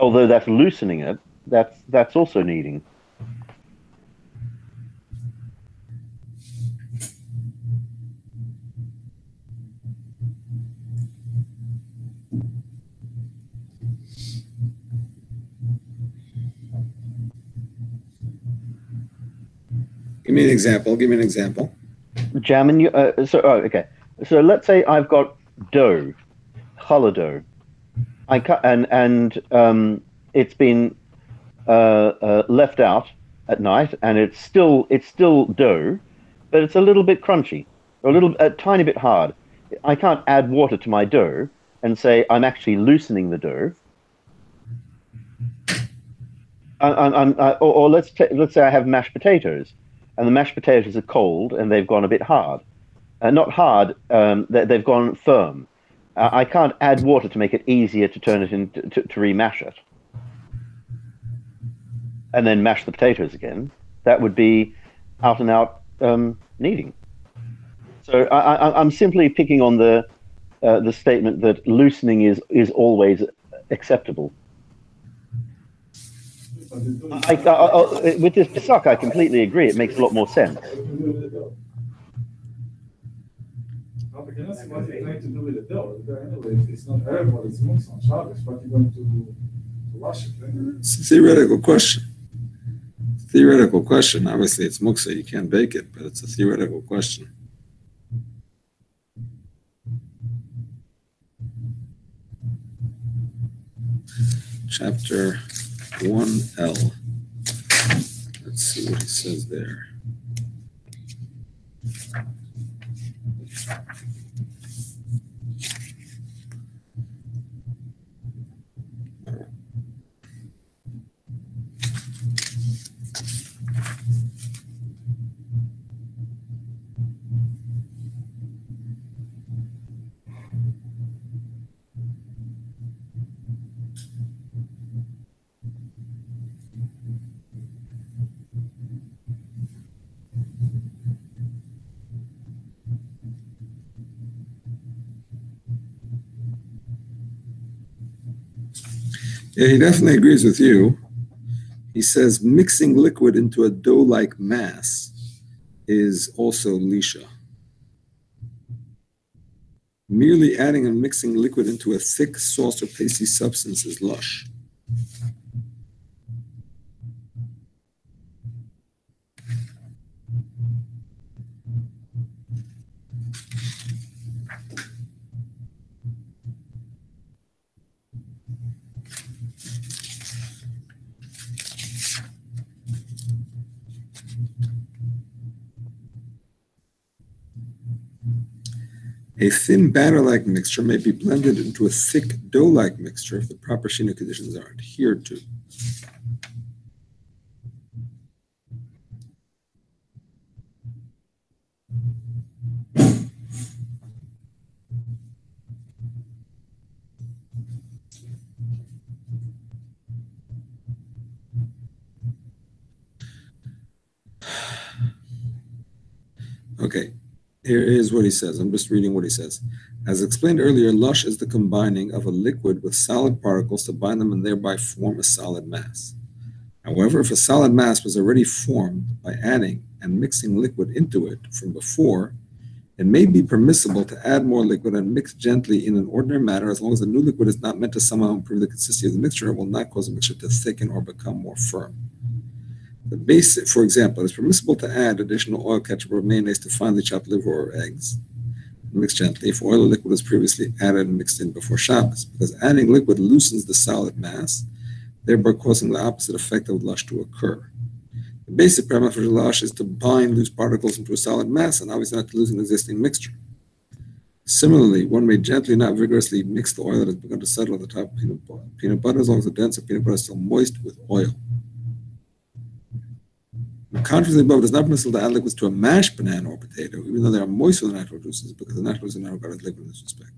Although that's loosening it, that's also kneading. Give me an example. Jam and okay. So let's say I've got dough, challah dough. I cut and it's been left out at night, and it's still dough, but it's a little bit crunchy, a tiny bit hard. I can't add water to my dough and say I'm actually loosening the dough. Or let's say I have mashed potatoes, and the mashed potatoes are cold and they've gone a bit hard. Not hard, they've gone firm. I can't add water to make it easier to turn it into to remash it, and then mash the potatoes again. That would be out and out kneading. So I'm simply picking on the statement that loosening is always acceptable. With this psak, I completely agree. It makes a lot more sense. Because that's what you're going to do with the dough. Anyway, it's not everybody, it's mixed on Shabbos, but you're going to wash it. It's a theoretical question. Theoretical question. Obviously, it's muksa. You can't bake it, but it's a theoretical question. Chapter 1L. Let's see what he says there. Yeah, he definitely agrees with you. He says mixing liquid into a dough-like mass is also Lisha. Merely adding and mixing liquid into a thick sauce or pasty substance is lush. A thin batter-like mixture may be blended into a thick dough-like mixture if the proper Shina conditions are adhered to. Okay, here is what he says. I'm just reading what he says. As explained earlier, lush is the combining of a liquid with solid particles to bind them and thereby form a solid mass. However, if a solid mass was already formed by adding and mixing liquid into it from before, it may be permissible to add more liquid and mix gently in an ordinary manner as long as the new liquid is not meant to somehow improve the consistency of the mixture. It will not cause the mixture to thicken or become more firm. The basic, for example, it is permissible to add additional oil, ketchup, or mayonnaise to finely chopped liver or eggs. Mix gently if oil or liquid was previously added and mixed in before Shabbos, because adding liquid loosens the solid mass, thereby causing the opposite effect of lush to occur. The basic parameter for lush is to bind loose particles into a solid mass and obviously not to lose an existing mixture. Similarly, one may gently, not vigorously, mix the oil that has begun to settle at the top of peanut butter as long as the denser peanut butter is still moist with oil. In contrast to the above, it is not permissible to add liquids to a mashed banana or potato, even though they are moist with the natural juices, because the natural juices are not regarded as liquid in this respect.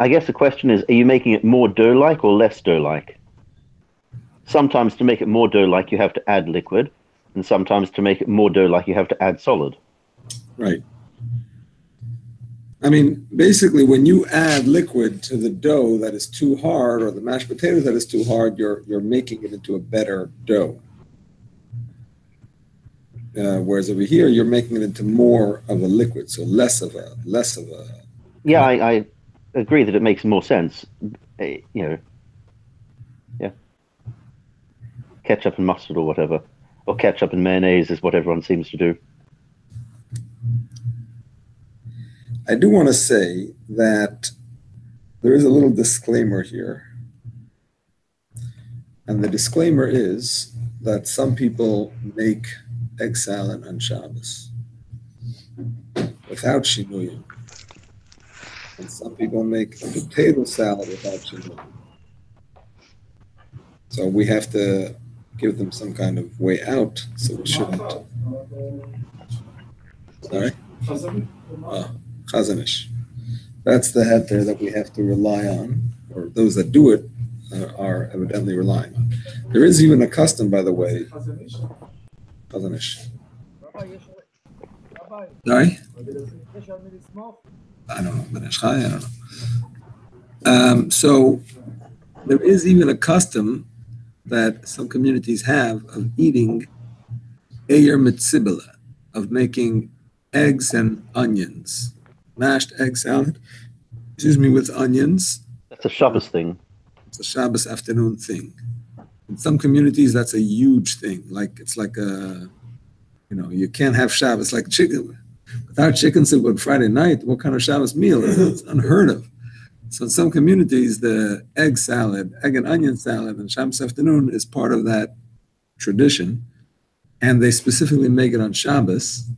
I guess the question is, are you making it more dough-like or less dough-like? Sometimes to make it more dough-like, you have to add liquid, and sometimes to make it more dough-like, you have to add solid. Right. I mean, basically, when you add liquid to the dough that is too hard or the mashed potato that is too hard, you're making it into a better dough. Whereas over here, you're making it into more of a liquid, so less of a. Yeah, I agree that it makes more sense. Yeah, ketchup and mustard or whatever, or ketchup and mayonnaise is what everyone seems to do. I do want to say that there is a little disclaimer here. And the disclaimer is that some people make egg salad on Shabbos without shinuyim. And some people make a potato salad without shinuyim. So we have to give them some kind of way out, so we shouldn't. Sorry? Chazanish. That's the head there that we have to rely on, or those that do it are evidently relying on. There is even a custom, by the way. Chazanish. Sorry? I don't know. I don't know. So there is even a custom that some communities have of eating Eyer Mitzibela, of making eggs and onions, mashed egg salad, with onions. That's a Shabbos thing. It's a Shabbos afternoon thing. In some communities, that's a huge thing. Like it's like a, you can't have Shabbos like chicken. Without chicken soup on Friday night, what kind of Shabbos meal is it? It's unheard of. So in some communities, the egg and onion salad on Shabbos afternoon is part of that tradition. And they specifically make it on Shabbos.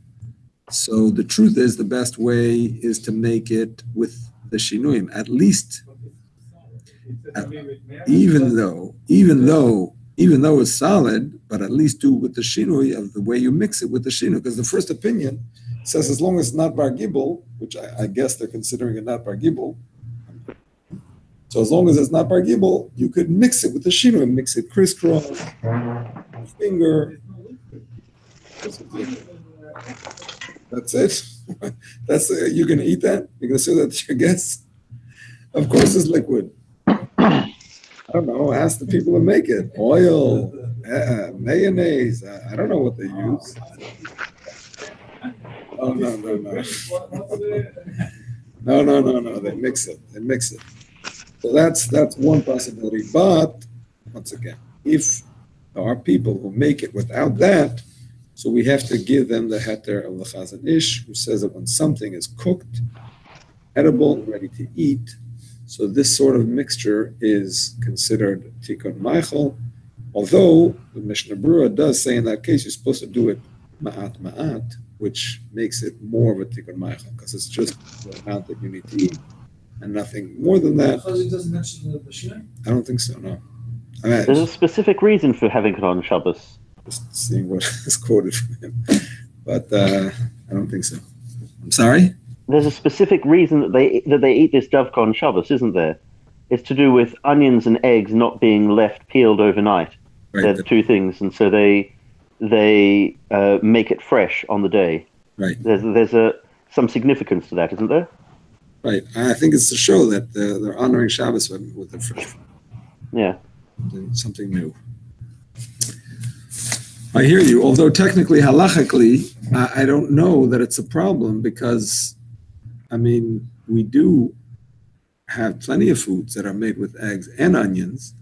So the truth is, the best way is to make it with the shinuim, at least, even though it's solid, but at least do with the shinui of the way you mix it with the shinui. Because the first opinion says as long as it's not bar gibel, which I guess they're considering it not bar gibel. So as long as it's not bar gibel, you could mix it with the shinui, mix it crisscross, finger. That's it. You're gonna eat that? You're gonna say that to your guests? Of course, it's liquid. I don't know. Ask the people who make it. Oil, mayonnaise. I don't know what they use. Oh no. No. They mix it. So that's one possibility. But once again, if there are people who make it without that, so we have to give them the heter of the Chazon Ish, who says that when something is cooked, edible, ready to eat, so this sort of mixture is considered Tikkun Meichel, although the Mishnah Berurah does say in that case you're supposed to do it ma'at, which makes it more of a Tikkun Meichel, because it's just the amount that you need to eat, and nothing more than that. Chazon doesn't mention the Mishnah? I don't think so, no. There's a specific reason for having it on Shabbos. Just seeing what is quoted from him. But I don't think so. I'm sorry? There's a specific reason that they eat this dovka on Shabbos, isn't there? It's to do with onions and eggs not being left peeled overnight. Right. They're the two things, and so they make it fresh on the day. Right. There's some significance to that, isn't there? Right. I think it's to show that they're honoring Shabbos with the fresh food. Yeah. Something new. I hear you. Although technically, halachically, I don't know that it's a problem because, we do have plenty of foods that are made with eggs and onions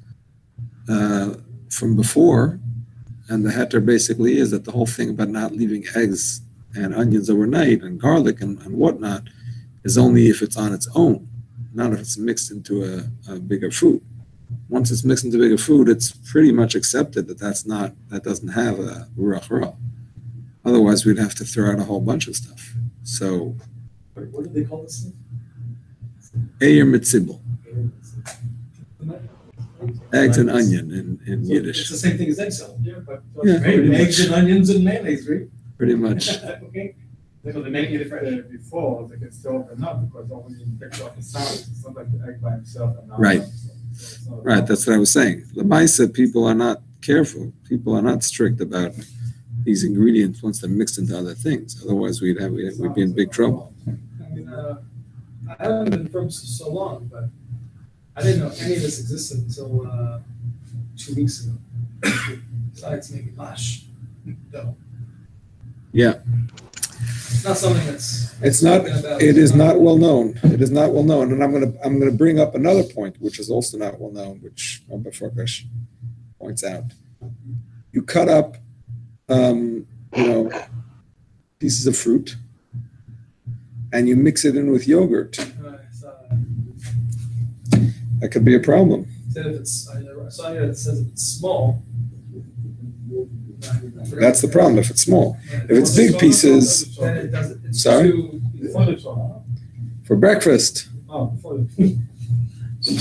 from before. And the heter basically is that the whole thing about not leaving eggs and onions overnight and garlic and whatnot is only if it's on its own, not if it's mixed into a bigger food. Once it's mixed into bigger food, it's pretty much accepted that that doesn't have a ruach ra. Otherwise, we'd have to throw out a whole bunch of stuff. So, What do they call this thing? Eyer mitzibel, eggs and onion in So Yiddish. it's the same thing as egg salad. Yeah, but Yeah. Right? Eggs and onions and mayonnaise, right? Pretty much. Okay. so they make it before they can still open up because when you pick up the salad, it's not like the egg by himself and not Right. by himself. So it's not a Right, that's what I was saying. Lamaisa, people are not careful. People are not strict about these ingredients once they're mixed into other things. Otherwise, we'd be in big trouble. I haven't been from so long, but I didn't know any of this existed until 2 weeks ago. Besides maybe mash dough. Yeah. It's not something that's. It's not. spoken about. It is not well known. It is not well known, and I'm gonna bring up another point, which is also not well known, which Rabbi Farkash points out. You cut up, pieces of fruit, and you mix it in with yogurt. That could be a problem. Said if it's, I saw here that says if it's small. That's the problem. If it's small, if it's big pieces, Then it doesn't. It's Sorry? Before the trial. for breakfast. Oh, before the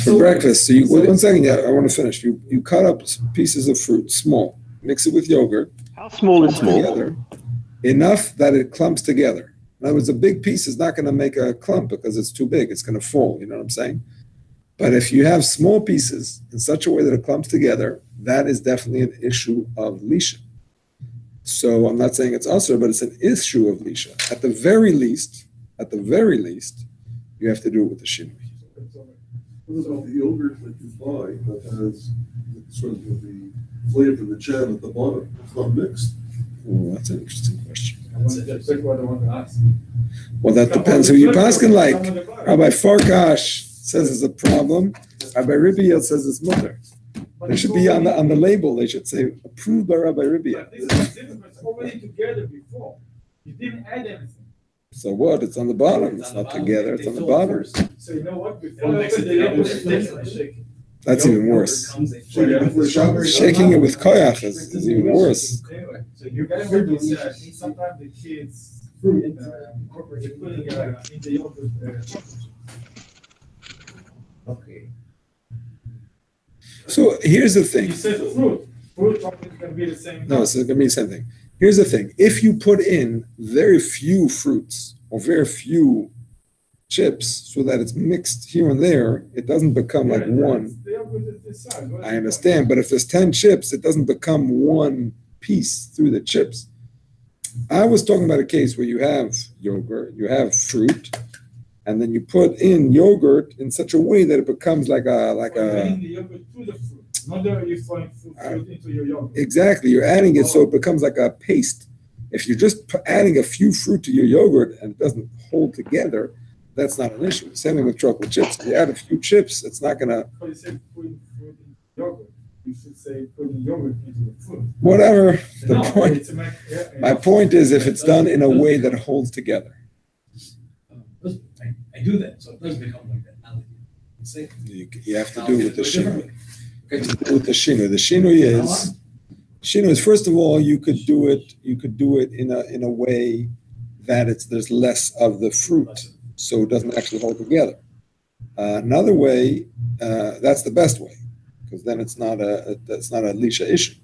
For breakfast. So one second, yeah, I want to finish. You cut up pieces of fruit, small, mix it with yogurt. How small is small? Together, enough that it clumps together. In other words, a big piece is not going to make a clump because it's too big. It's going to fall. You know what I'm saying? But if you have small pieces in such a way that it clumps together, that is definitely an issue of Lisha. So I'm not saying it's usher, but it's an issue of Lisha. At the very least, you have to do it with the shinui. What about the yogurt that you buy that has sort of the flavor, the jam at the bottom? It's not mixed. Oh, that's an interesting question. That's what I want to ask. Well, that depends who you're asking. Like Rabbi Farkash says it's a problem. Rabbi Ribiel says it's mutter. They should be on the label. They should say approved by Rabbi Ribiel. But this is different. It's already together before. You didn't add anything. So what? It's on the bottom. It's not together. It's on the bottom. So you know what? Before I open the yogurt, I shake it. That's even worse. Shaking it with koyach is even worse. Anyway, so you guys heard me say, sometimes the kids putting in the yogurt. Okay. So here's the thing. You said fruit. Fruit probably can be the same. No, it's going to be the same thing. Here's the thing. If you put in very few fruits or very few chips so that it's mixed here and there, it doesn't become like one. I understand, but if there's 10 chips, it doesn't become one piece through the chips. I was talking about a case where you have yogurt, you have fruit, and then you put in yogurt in such a way that it becomes like a adding the yogurt to the fruit. Not that you're throwing fruit into your yogurt. Exactly, you're adding it so it becomes like a paste. If you're just adding a few fruit to your yogurt and it doesn't hold together, that's not an issue. Same thing with chocolate chips. If you add a few chips, it's not gonna. But you said putting fruit in yogurt. You should say putting yogurt into the fruit. Whatever. The No, point. it's a My point is, if it's done in a way that holds together. I do that, so it does become like that. Now that you say it. You have to do it with the shinui. With the shinui. The shinui is first of all, you could do it in a way that there's less of the fruit, so it doesn't actually hold together. Another way, that's the best way, because then it's not a Lisha issue.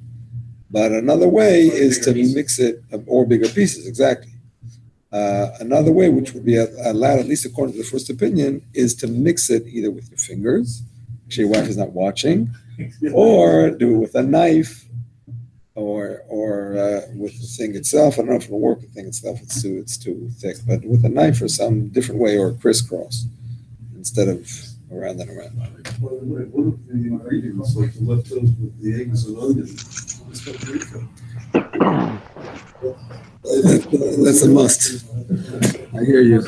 But another way is to mix it, or bigger pieces, exactly. Another way, which would be allowed, at least according to the first opinion, is to mix it either with your fingers, actually your wife is not watching, or do it with a knife, or with the thing itself. I don't know if it'll work with the thing itself, it's too thick, but with a knife or some different way, or crisscross, instead of around and around. By the way, one of the ingredients, like the leftovers with the eggs and onions, is paprika. That's a must. I hear you.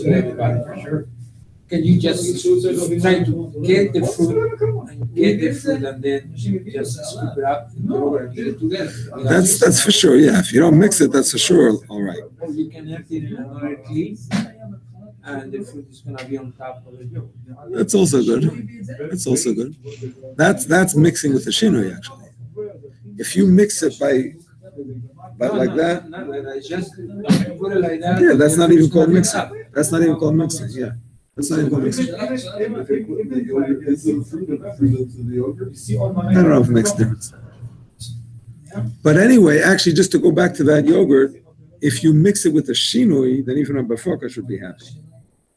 Everybody, for sure. Can you just try to get the fruit and then just scoop it up and get it together? That's for sure. Yeah, if you don't mix it, that's for sure. All right. Or you can empty it in another clean, and the fruit is gonna be on top of the yogurt. That's also good. That's also good. That's mixing with the shinui, actually. If you mix it by like that, Not like that, it's just put it like that. yeah, that's not even called mixing. That's not even called mixing. Yeah, that's not even called mixing. If they put the yogurt into the fruit and fruit into the yogurt. I don't know if it makes a difference. But anyway, actually, just to go back to that yogurt, if you mix it with the shinui, then even a bafoka should be happy.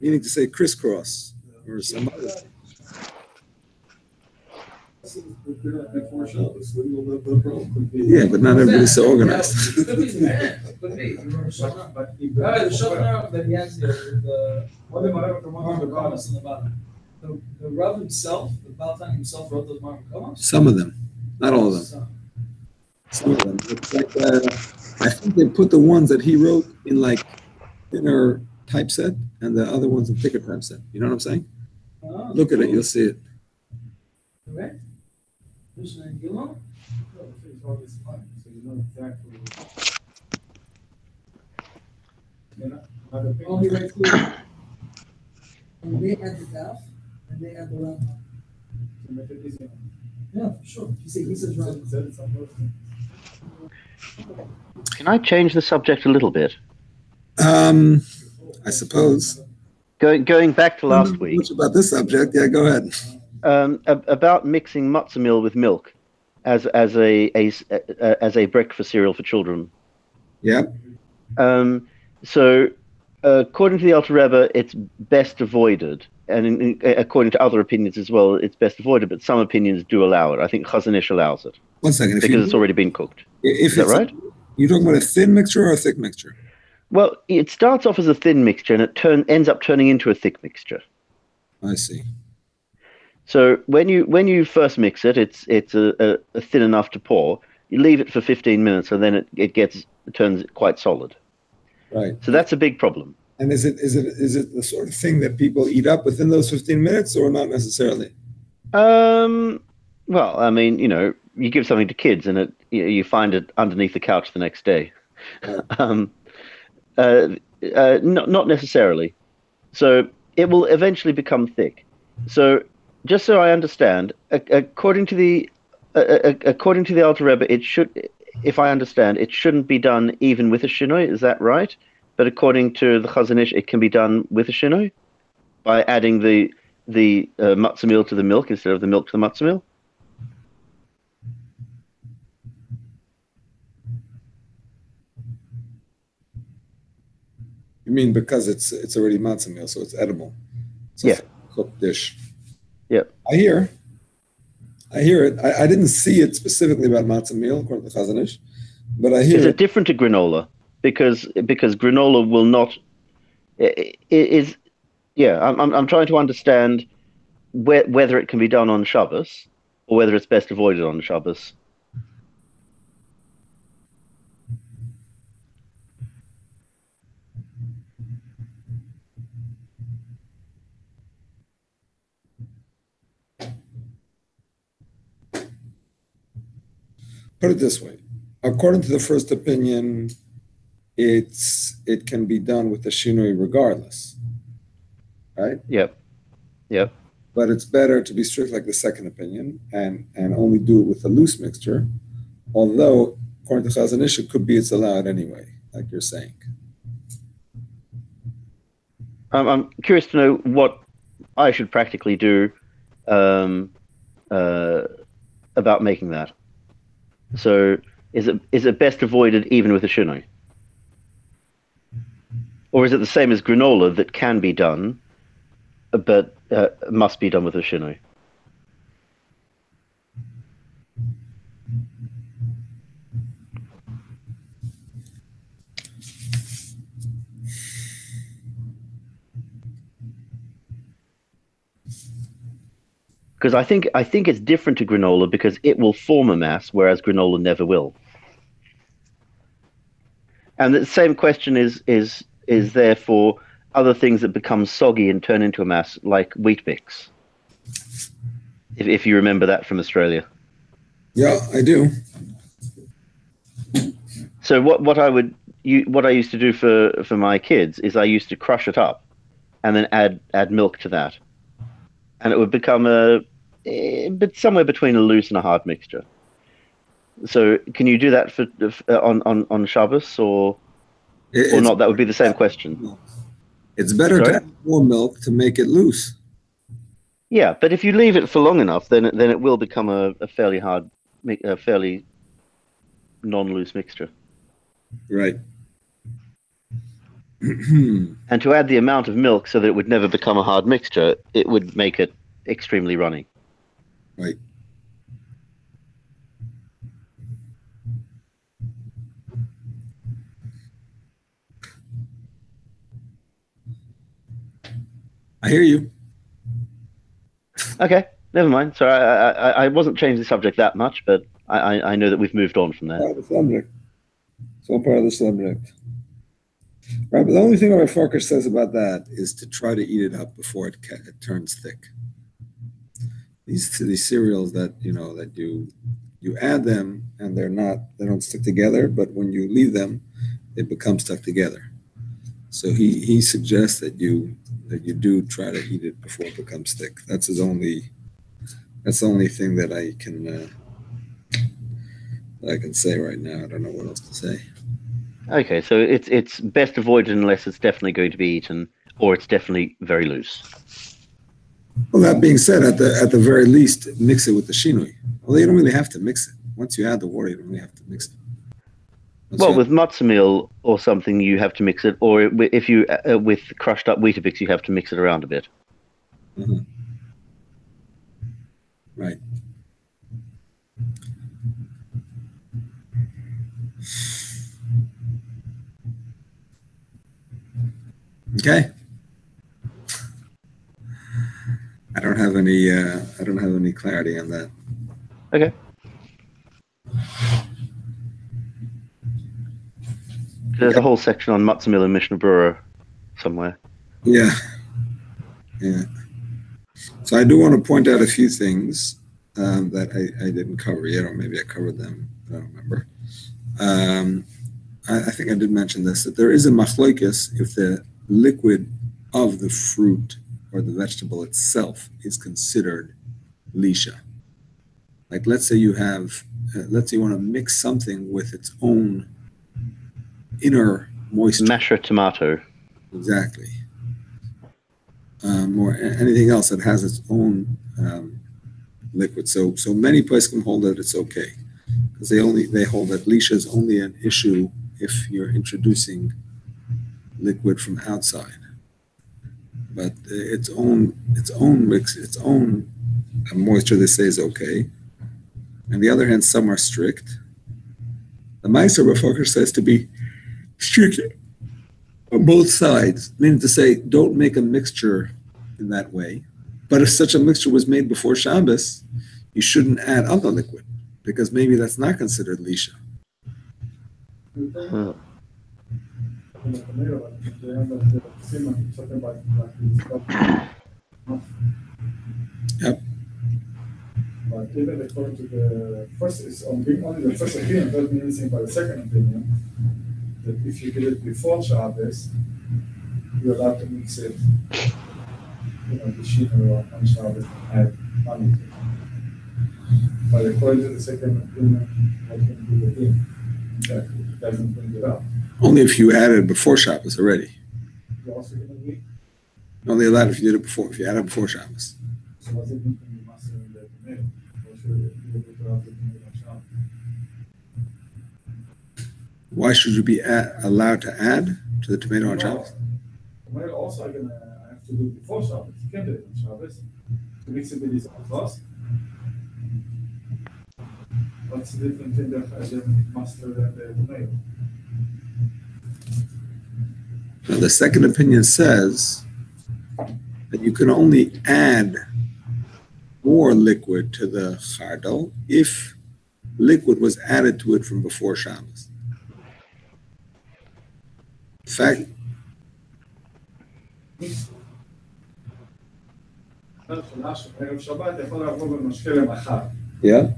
Meaning to say crisscross or some other. Before Shabbos, then you'll have no problem. Yeah, but not everybody's so organized. Could be, yeah, could be. The shofar that he has there, the Marmakomas on the bottom. The Rav himself, the Baltan himself wrote those Marmakomas? Some of them, not all of them. Some of them. It's like, I think they put the ones that he wrote in like thinner typeset and the other ones in thicker typeset. You know what I'm saying? Oh, Look at it, you'll see it. correct. There's an Gilon? Oh, he writes clear. And they add the daf, and they add the Rav. Yeah, for sure. He says Rav. Can I change the subject a little bit? I suppose. Going back to last week, Much about this subject, yeah, go ahead. about mixing matzah meal with milk as a breakfast cereal for children. Yeah. So, according to the Alter Rebbe, it's best avoided, and according to other opinions as well, it's best avoided. But some opinions do allow it. I think Chazon Ish allows it 1 second. because it's already been cooked. Is that right? You're talking about a thin mixture or a thick mixture? Well, it starts off as a thin mixture, and it ends up turning into a thick mixture. I see. So when you first mix it, it's a thin enough to pour. you leave it for 15 minutes, and then it turns quite solid. Right. So that's a big problem. And is it the sort of thing that people eat up within those 15 minutes, or not necessarily? Well, I mean, you give something to kids, and you find it underneath the couch the next day. Right. Not necessarily. So it will eventually become thick. So just so I understand, according to the Alter Rebbe, it should, if I understand, it shouldn't be done even with a shinoi. Is that right? But according to the Chazon Ish, it can be done with a shinoi by adding the matzah meal to the milk instead of the milk to the matzah meal. You mean because it's already matzah meal, so it's edible? It's a cooked dish. Yeah. I hear it. I didn't see it specifically about matzah meal, according to Chazon Ish, but I hear Is it different to granola? Because granola will not is yeah. I'm trying to understand whether it can be done on Shabbos or whether it's best avoided on Shabbos. Put it this way. According to the first opinion, it can be done with the shinoi regardless, right? Yep. But it's better to be strict like the second opinion and only do it with a loose mixture, although according to Chazon Ish, it could be it's allowed anyway, like you're saying. I'm curious to know what I should practically do about making that. So is it best avoided even with a shinoi? Or is it the same as granola that can be done, but must be done with a shinoi? Because I think it's different to granola because it will form a mass, whereas granola never will. And the same question is there for other things that become soggy and turn into a mass, like Wheat Bix. If you remember that from Australia. Yeah, I do. So what I used to do for my kids is I used to crush it up, and then add milk to that, and it would become but somewhere between a loose and a hard mixture. So can you do that on Shabbos or not? That would be the same question. It's better to add more milk to make it loose. Yeah, but if you leave it for long enough, then it will become a fairly hard, a fairly non-loose mixture. Right. And to add the amount of milk so that it would never become a hard mixture, it would make it extremely runny. Right. I hear you. Okay, never mind. So I wasn't changing the subject that much, but I know that we've moved on from there. Part of the subject. It's all part of the subject. Right, but the only thing our Farker says about that is to try to eat it up before it turns thick. These cereals that you add them and they don't stick together, but when you leave them, they become stuck together. So he suggests that you do try to eat it before it becomes thick. That's the only thing that I can say right now. I don't know what else to say. Okay, so it's best avoided unless it's definitely going to be eaten, or it's definitely very loose. Well, that being said, at the very least, mix it with the shinoi. Well, you don't really have to mix it. Once you add the water, you don't really have to mix it. With matzah meal or something, you have to mix it, or if you with crushed up Weetabix, you have to mix it around a bit. Mm-hmm. Right. Okay. I don't have any clarity on that. Okay. There's a whole section on Matzamil and Mishnah Berurah somewhere. Yeah. So I do want to point out a few things that I didn't cover yet, or maybe I covered them. I don't remember. I think I did mention this, that there is a machlokes if the liquid of the fruit or the vegetable itself is considered lisha. Like let's say you have, let's say you want to mix something with its own inner moisture. Mashed tomato. Exactly. Or anything else that has its own liquid. So many places can hold that it's okay, because they hold that lisha is only an issue if you're introducing liquid from outside. But its own mix, its own moisture, they say is okay. On the other hand, some are strict. The Meiser Refoker says to be strict on both sides, meaning to say, don't make a mixture in that way. But if such a mixture was made before Shabbos, you shouldn't add other liquid, because maybe that's not considered lisha. Huh. Yep. But even according to the first, it's only the first opinion, doesn't mean anything by the second opinion, that if you did it before Shabbos, you're allowed to mix it, the Shina or on Shabbos and add money to it. But according to the second opinion, what can do with it? That doesn't bring it up. Only if you added before Shabbos already. You're also going to be, Only allowed if you did it before, if you added before Shabbos. so what's it mean when you must in the tomato? Or should you put it out the tomato on Shabbos? Why should you be allowed to add to the tomato on Shabbos? Tomato also I'm gonna have to do it before Shabbos. You can't do it on Shabbos. To mix it with this sauce. What's the difference in the mustard and the tomato? Now, the second opinion says that you can only add more liquid to the chardal if liquid was added to it from before Shabbos. In fact, ערב שבת יכול לעבור במשקה למחר. yeah,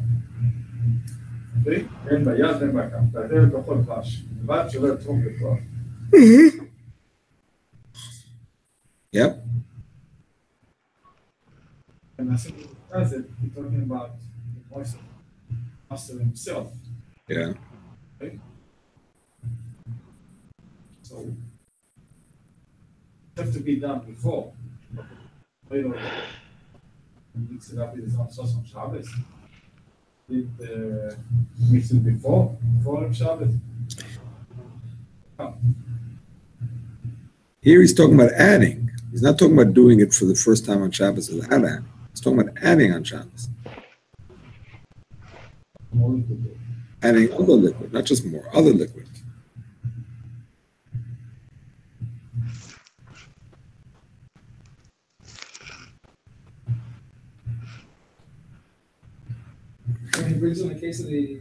אין ביד, אין בכף. תעתר בכל דבש. לבד שלא יתרום בכוח. yep. And I think as it, he's talking about the voice of master himself. Yeah. Okay? So it has to be done before. Later, mix it up with his own sauce on Shabbos. Did mix it before Shabbos? Here he's talking about adding. He's not talking about doing it for the first time on Shabbos without adding. He's talking about adding on Shabbos. More liquid. Adding other liquid, not just more, other liquid. When he brings in the case of the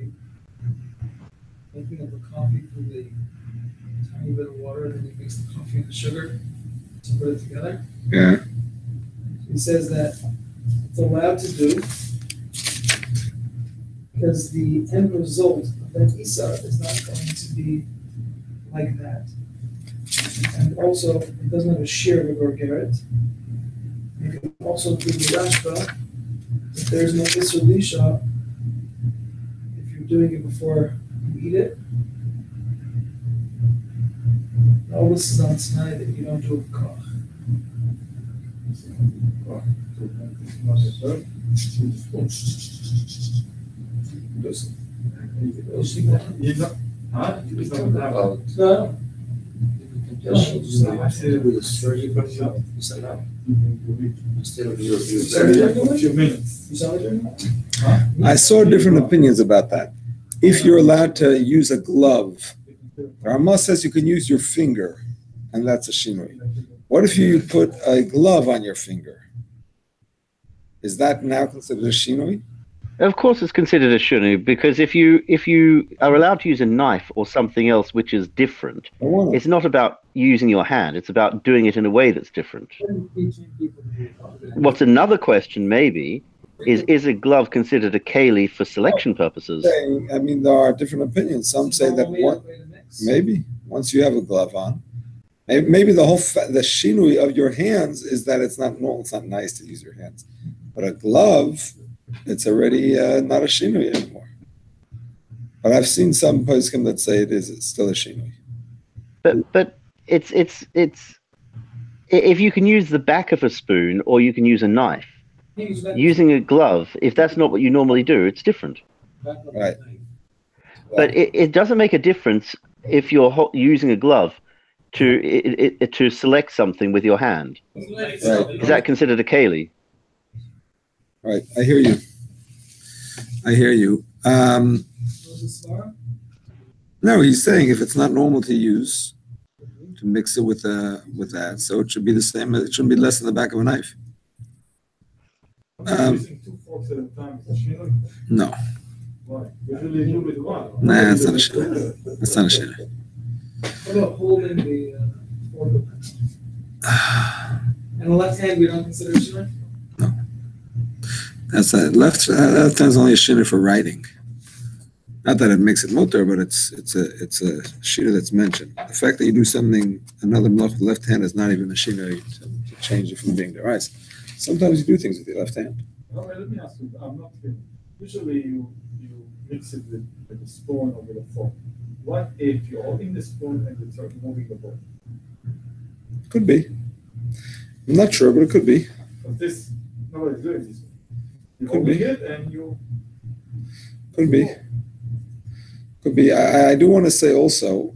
making of the coffee from the tiny bit of water, and then he makes the coffee and the sugar to put it together. Yeah. He says that it's allowed to do because the end result of that Isa is not going to be like that. And also, it doesn't have a shear of a Gorgeret. You can also do the Rashba that there's no Isser Lisha if you're doing it before you eat it. All this is on tonight that you don't do a koch. I saw different opinions about that. If you're allowed to use a glove, Rama says you can use your finger, and that's a shinui. What if you put a glove on your finger? Is that now considered a shinui? Of course, it's considered a shunu because if you are allowed to use a knife or something else which is different, I want to. it's not about using your hand. It's about doing it in a way that's different. What's another question maybe is a glove considered a keli for selection purposes? I mean, there are different opinions. Some say that maybe once you have a glove on, maybe the whole the shinui of your hands is that it's not normal. It's not nice to use your hands, but a glove, it's already not a shinui anymore. But I've seen some poskim that say it's still a shinui. But it's if you can use the back of a spoon or you can use a knife. Using a glove, if that's not what you normally do, it's different. Right. But it doesn't make a difference if you're using a glove to select something with your hand. Right. Is that considered a keli? Right. I hear you. No, he's saying if it's not normal to use, to mix it with that, so it should be the same. It shouldn't be less than the back of a knife. Using 2 forks at a time is a shino? No. Why? Usually you do with one. Nah, that's not a shina. That's not a shina. What about holding the fork? And the left hand, we don't consider shina? No. That's a left hand's only a shina for writing. Not that it makes it mutter, but it's a shina that's mentioned. The fact that you do something another malach with the left hand is not even a shina to change it from being derais. Sometimes you do things with your left hand. No, let me ask you. I'm not kidding. Usually you mix it with a spoon or with a fork. What if you're holding the spoon and you start moving the bowl? Could be. I'm not sure, but it could be. But this, nobody's doing this. You're Could holding be. it and you. Could be. Could be. I do want to say also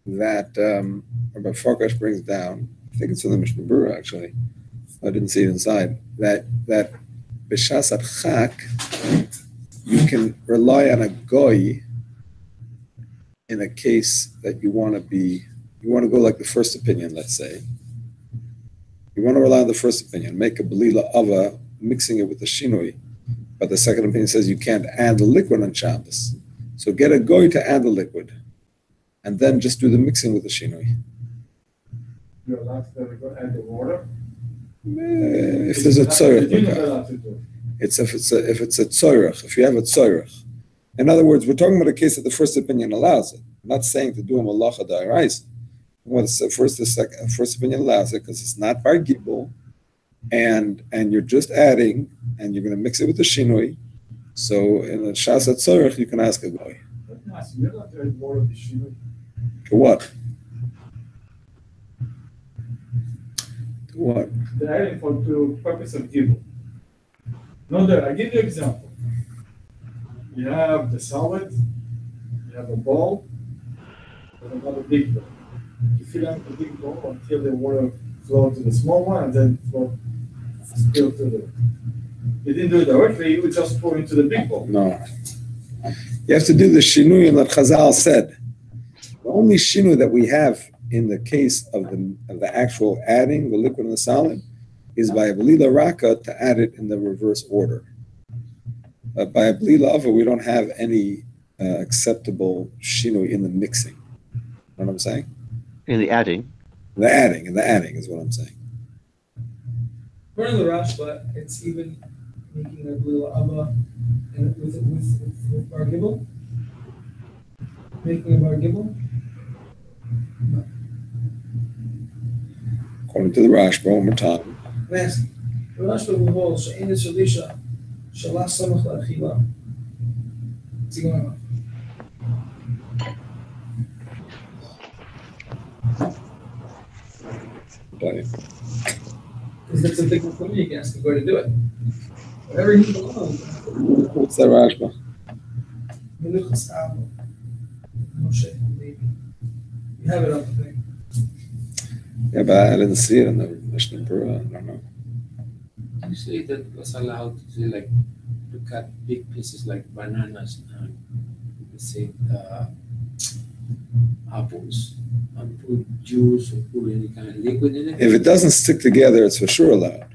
that Rabbi Farkash brings down, I think it's in the Mishnah Berurah actually, I didn't see it inside, that b'shas adchak, you can rely on a goy in a case that you want to go like the first opinion, let's say. You want to rely on the first opinion, make a belila ava, mixing it with the shinoi, but the second opinion says you can't add the liquid on Shabbos. So get a goy to add the liquid, and then just do the mixing with the shinoi. You're allowed to add the water. If there's a tzorech, if it's a tzorech, if you have a tzorech. In other words, we're talking about a case that the first opinion allows it. I'm not saying to do a malacha d'oraisa. The first opinion allows it because it's not bar gibel, and you're just adding, and you're going to mix it with the shinoi. So in a shas tzorech, you can ask a goy. You're allowed to add water to the shinoi. For what? What? The adding for the purpose of gibel. No, there. I give you an example. You have the solid, you have a bowl, and another big bowl. You fill out the big bowl until the water flows to the small one, and then spill to the. You didn't do it directly. You would just pour into the big bowl. No. You have to do the shinui that Chazal said. The only shinui that we have in the case of the actual adding the liquid and the solid is by a belila raka to add it in the reverse order. By a belila ava, we don't have any acceptable shinui in the mixing. You know what I'm saying? In the adding? The adding is what I'm saying. According to the Rashba, it's even making a belila ava with bar gibel. Making a bar gibel. No. According to the Rashba, one more time. Nasty. The Rashba will hold she'ein es shel Lisha shalah samach la'achila. What's he going on? Because that's a big one. You can ask the guy to do it. Whatever he belongs. What's that Rashba? Meluchas Avo. Moshe, maybe. You have it on the thing. Yeah, but I didn't see it in the Mishnah Berurah. I don't know. You say that it was allowed to say like to cut big pieces like bananas and let's say apples and put juice or put any kind of liquid in it. If it doesn't stick together, it's for sure allowed.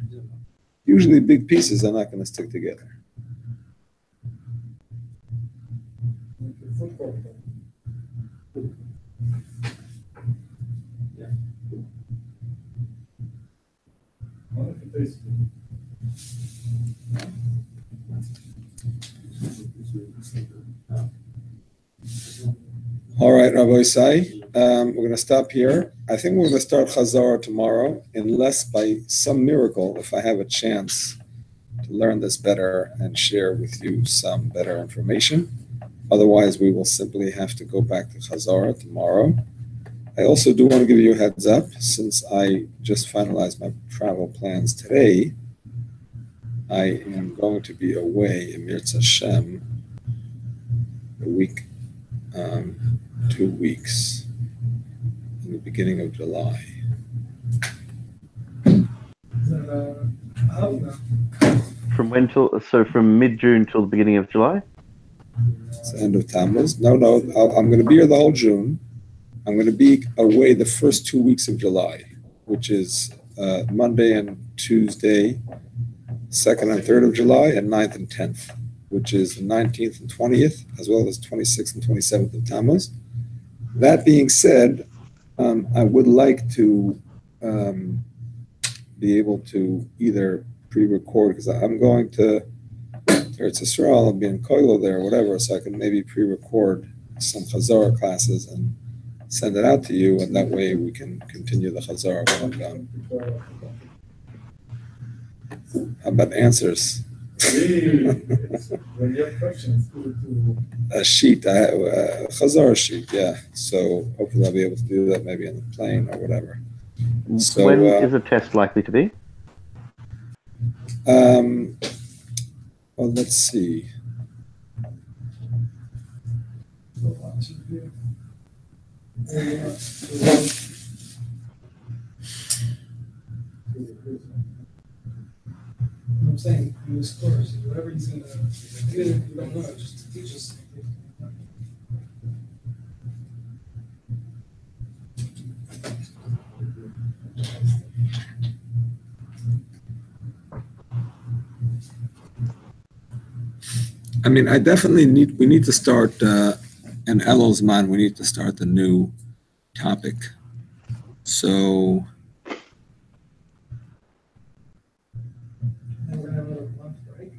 Usually big pieces are not going to stick together. Food court. Yeah. One of the days. All right, Rabbi Isai, we're going to stop here. I think we're going to start Chazara tomorrow, unless by some miracle, if I have a chance to learn this better and share with you some better information. Otherwise, we will simply have to go back to Chazara tomorrow. I also do want to give you a heads up, since I just finalized my travel plans today. I am going to be away in Mirz Hashem a week, 2 weeks, in the beginning of July. From when till, so from mid-June till the beginning of July? It's the end of Tammuz. No, I'm going to be here the whole June. I'm going to be away the first 2 weeks of July, which is Monday and Tuesday, 2nd and 3rd of July, and 9th and 10th, which is the 19th and 20th, as well as 26th and 27th of Tammuz. That being said, I would like to be able to either pre-record, because I'm going to Eretz Yisrael, I'll be in Koilo there or whatever, so I can maybe pre-record some Chazara classes and send it out to you, and that way we can continue the Chazara while I'm gone. How about answers? When you have questions, A sheet, I have a Chazara sheet, yeah. So hopefully I'll be able to do that maybe on the plane or whatever. So, when is the test likely to be? Well, let's see. I'm saying in this course, whatever he's gonna, even if you don't know, just to teach us. I mean, I definitely we need to start, in Elul's mind, we need to start the new topic. So, And we're gonna have another month break.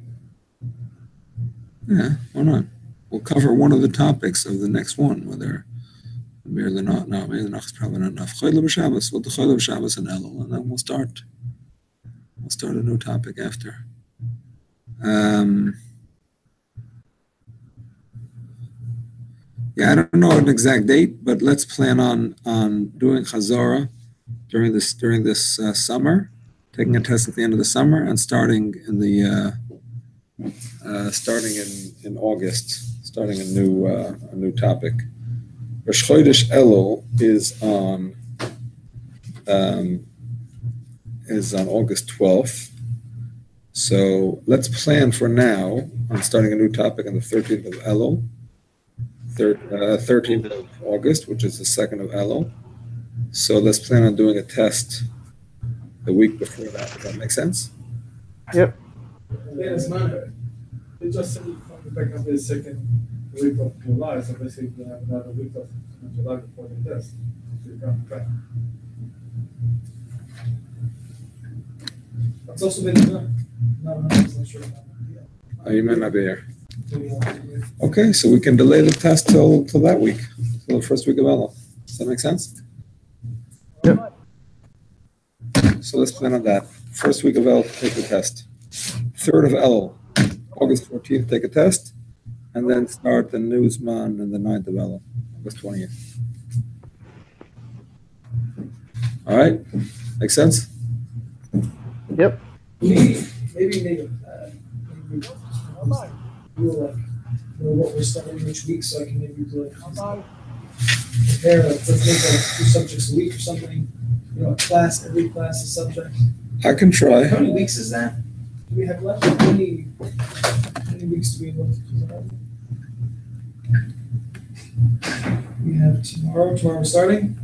yeah, why not? We'll cover one of the topics of the next one, whether maybe they're not, no, maybe is probably not enough. Chayla b'Shabbos, we'll do Chayla b'Shabbos and Elul, and then we'll start a new topic after. Yeah, I don't know an exact date, but let's plan on doing Chazara during this summer, taking a test at the end of the summer, and starting in August, starting a new topic. Rosh Chodesh Elul is on August 12th. So let's plan for now on starting a new topic on the 13th of Elul. 13th of August, which is the 2nd of Elul. So let's plan on doing a test the week before that. Does that make sense? Yep. yeah, it's not. They just said you come back up the second week of July, so basically you have another week of July before the test. So you come back. It's also been done. Not 100% sure about that. Oh, you might not be here. Maybe I'll do it. Okay, so we can delay the test till that week, till the first week of Elul. Does that make sense? Yep. So let's plan on that. First week of Elul, take the test. 3rd of Elul, August 14th, take a test, and then start the Newsman on the 9th of Elul, August 20th. All right, make sense? Yep. Maybe we'll like know what we're studying each week, so I can maybe do like prepare. Let's make like 2 subjects a week or something. You know, every class a subject. I can try. How many weeks is that? Do we have left? How many weeks do we have left? We have tomorrow. Tomorrow we're starting.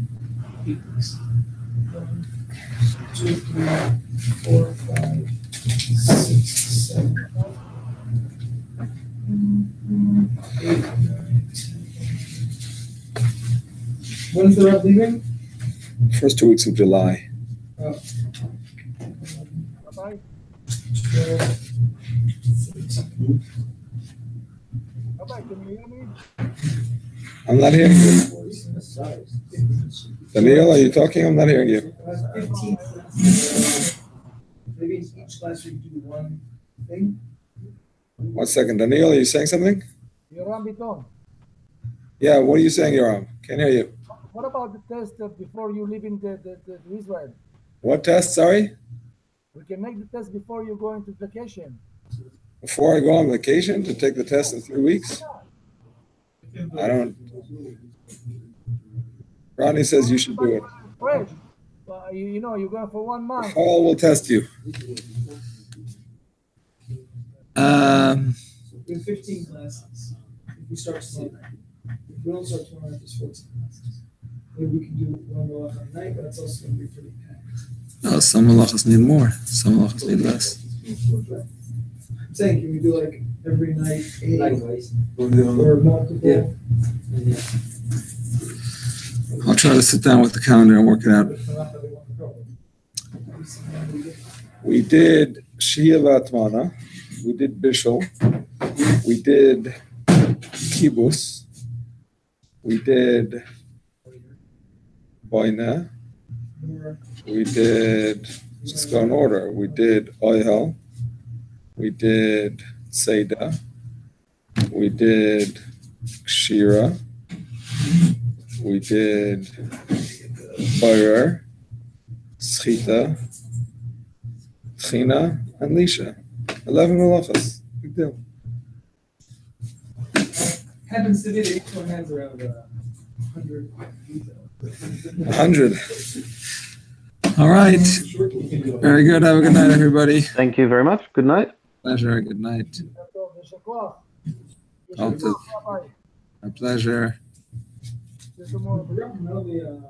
8 weeks. 1, 2, 3, 4, 5, 6, 7, 8, 9, 10, When's the Rav leaving? First 2 weeks of July. Oh. Bye-bye. Bye-bye, can you hear me? I'm not hearing you. Daniel, are you talking? I'm not hearing you. 15 classes. Maybe each class we do one thing. 1 second. Daniel, are you saying something? Yoram Biton. Yeah, what are you saying, Yoram? Can't hear you. What about the test before you leave in the Israel? What test? Sorry? We can make the test before you go into vacation. Before I go on vacation to take the test in 3 weeks? I don't. Ronnie says you should do it. Fresh. You know, you're going for 1 month. Paul will test you. With 15 classes. If we start tomorrow night. If we don't start tomorrow night, there's 14 classes. Maybe we can do one more at night, but it's also going to be pretty packed. Oh, some halachas need more. Some halachas need less. I'm saying, can we do like every night, 8 Likewise. or multiple? Yeah. I'll try to sit down with the calendar and work it out. We did Shia Vatmana. We did Bishul. We did Kibbutz. We did Boina. We did, just go in order. We did Oyel. We did Seder. We did Kshira. We did Boyer, Schita, China, and Lisha. 11 malachas. Big deal. Happens to be that each one has around 100 details. 100. All right. Very good. Have a good night, everybody. Thank you very much. Good night. Pleasure. Good night. Bye-bye. My pleasure. See you tomorrow. Know the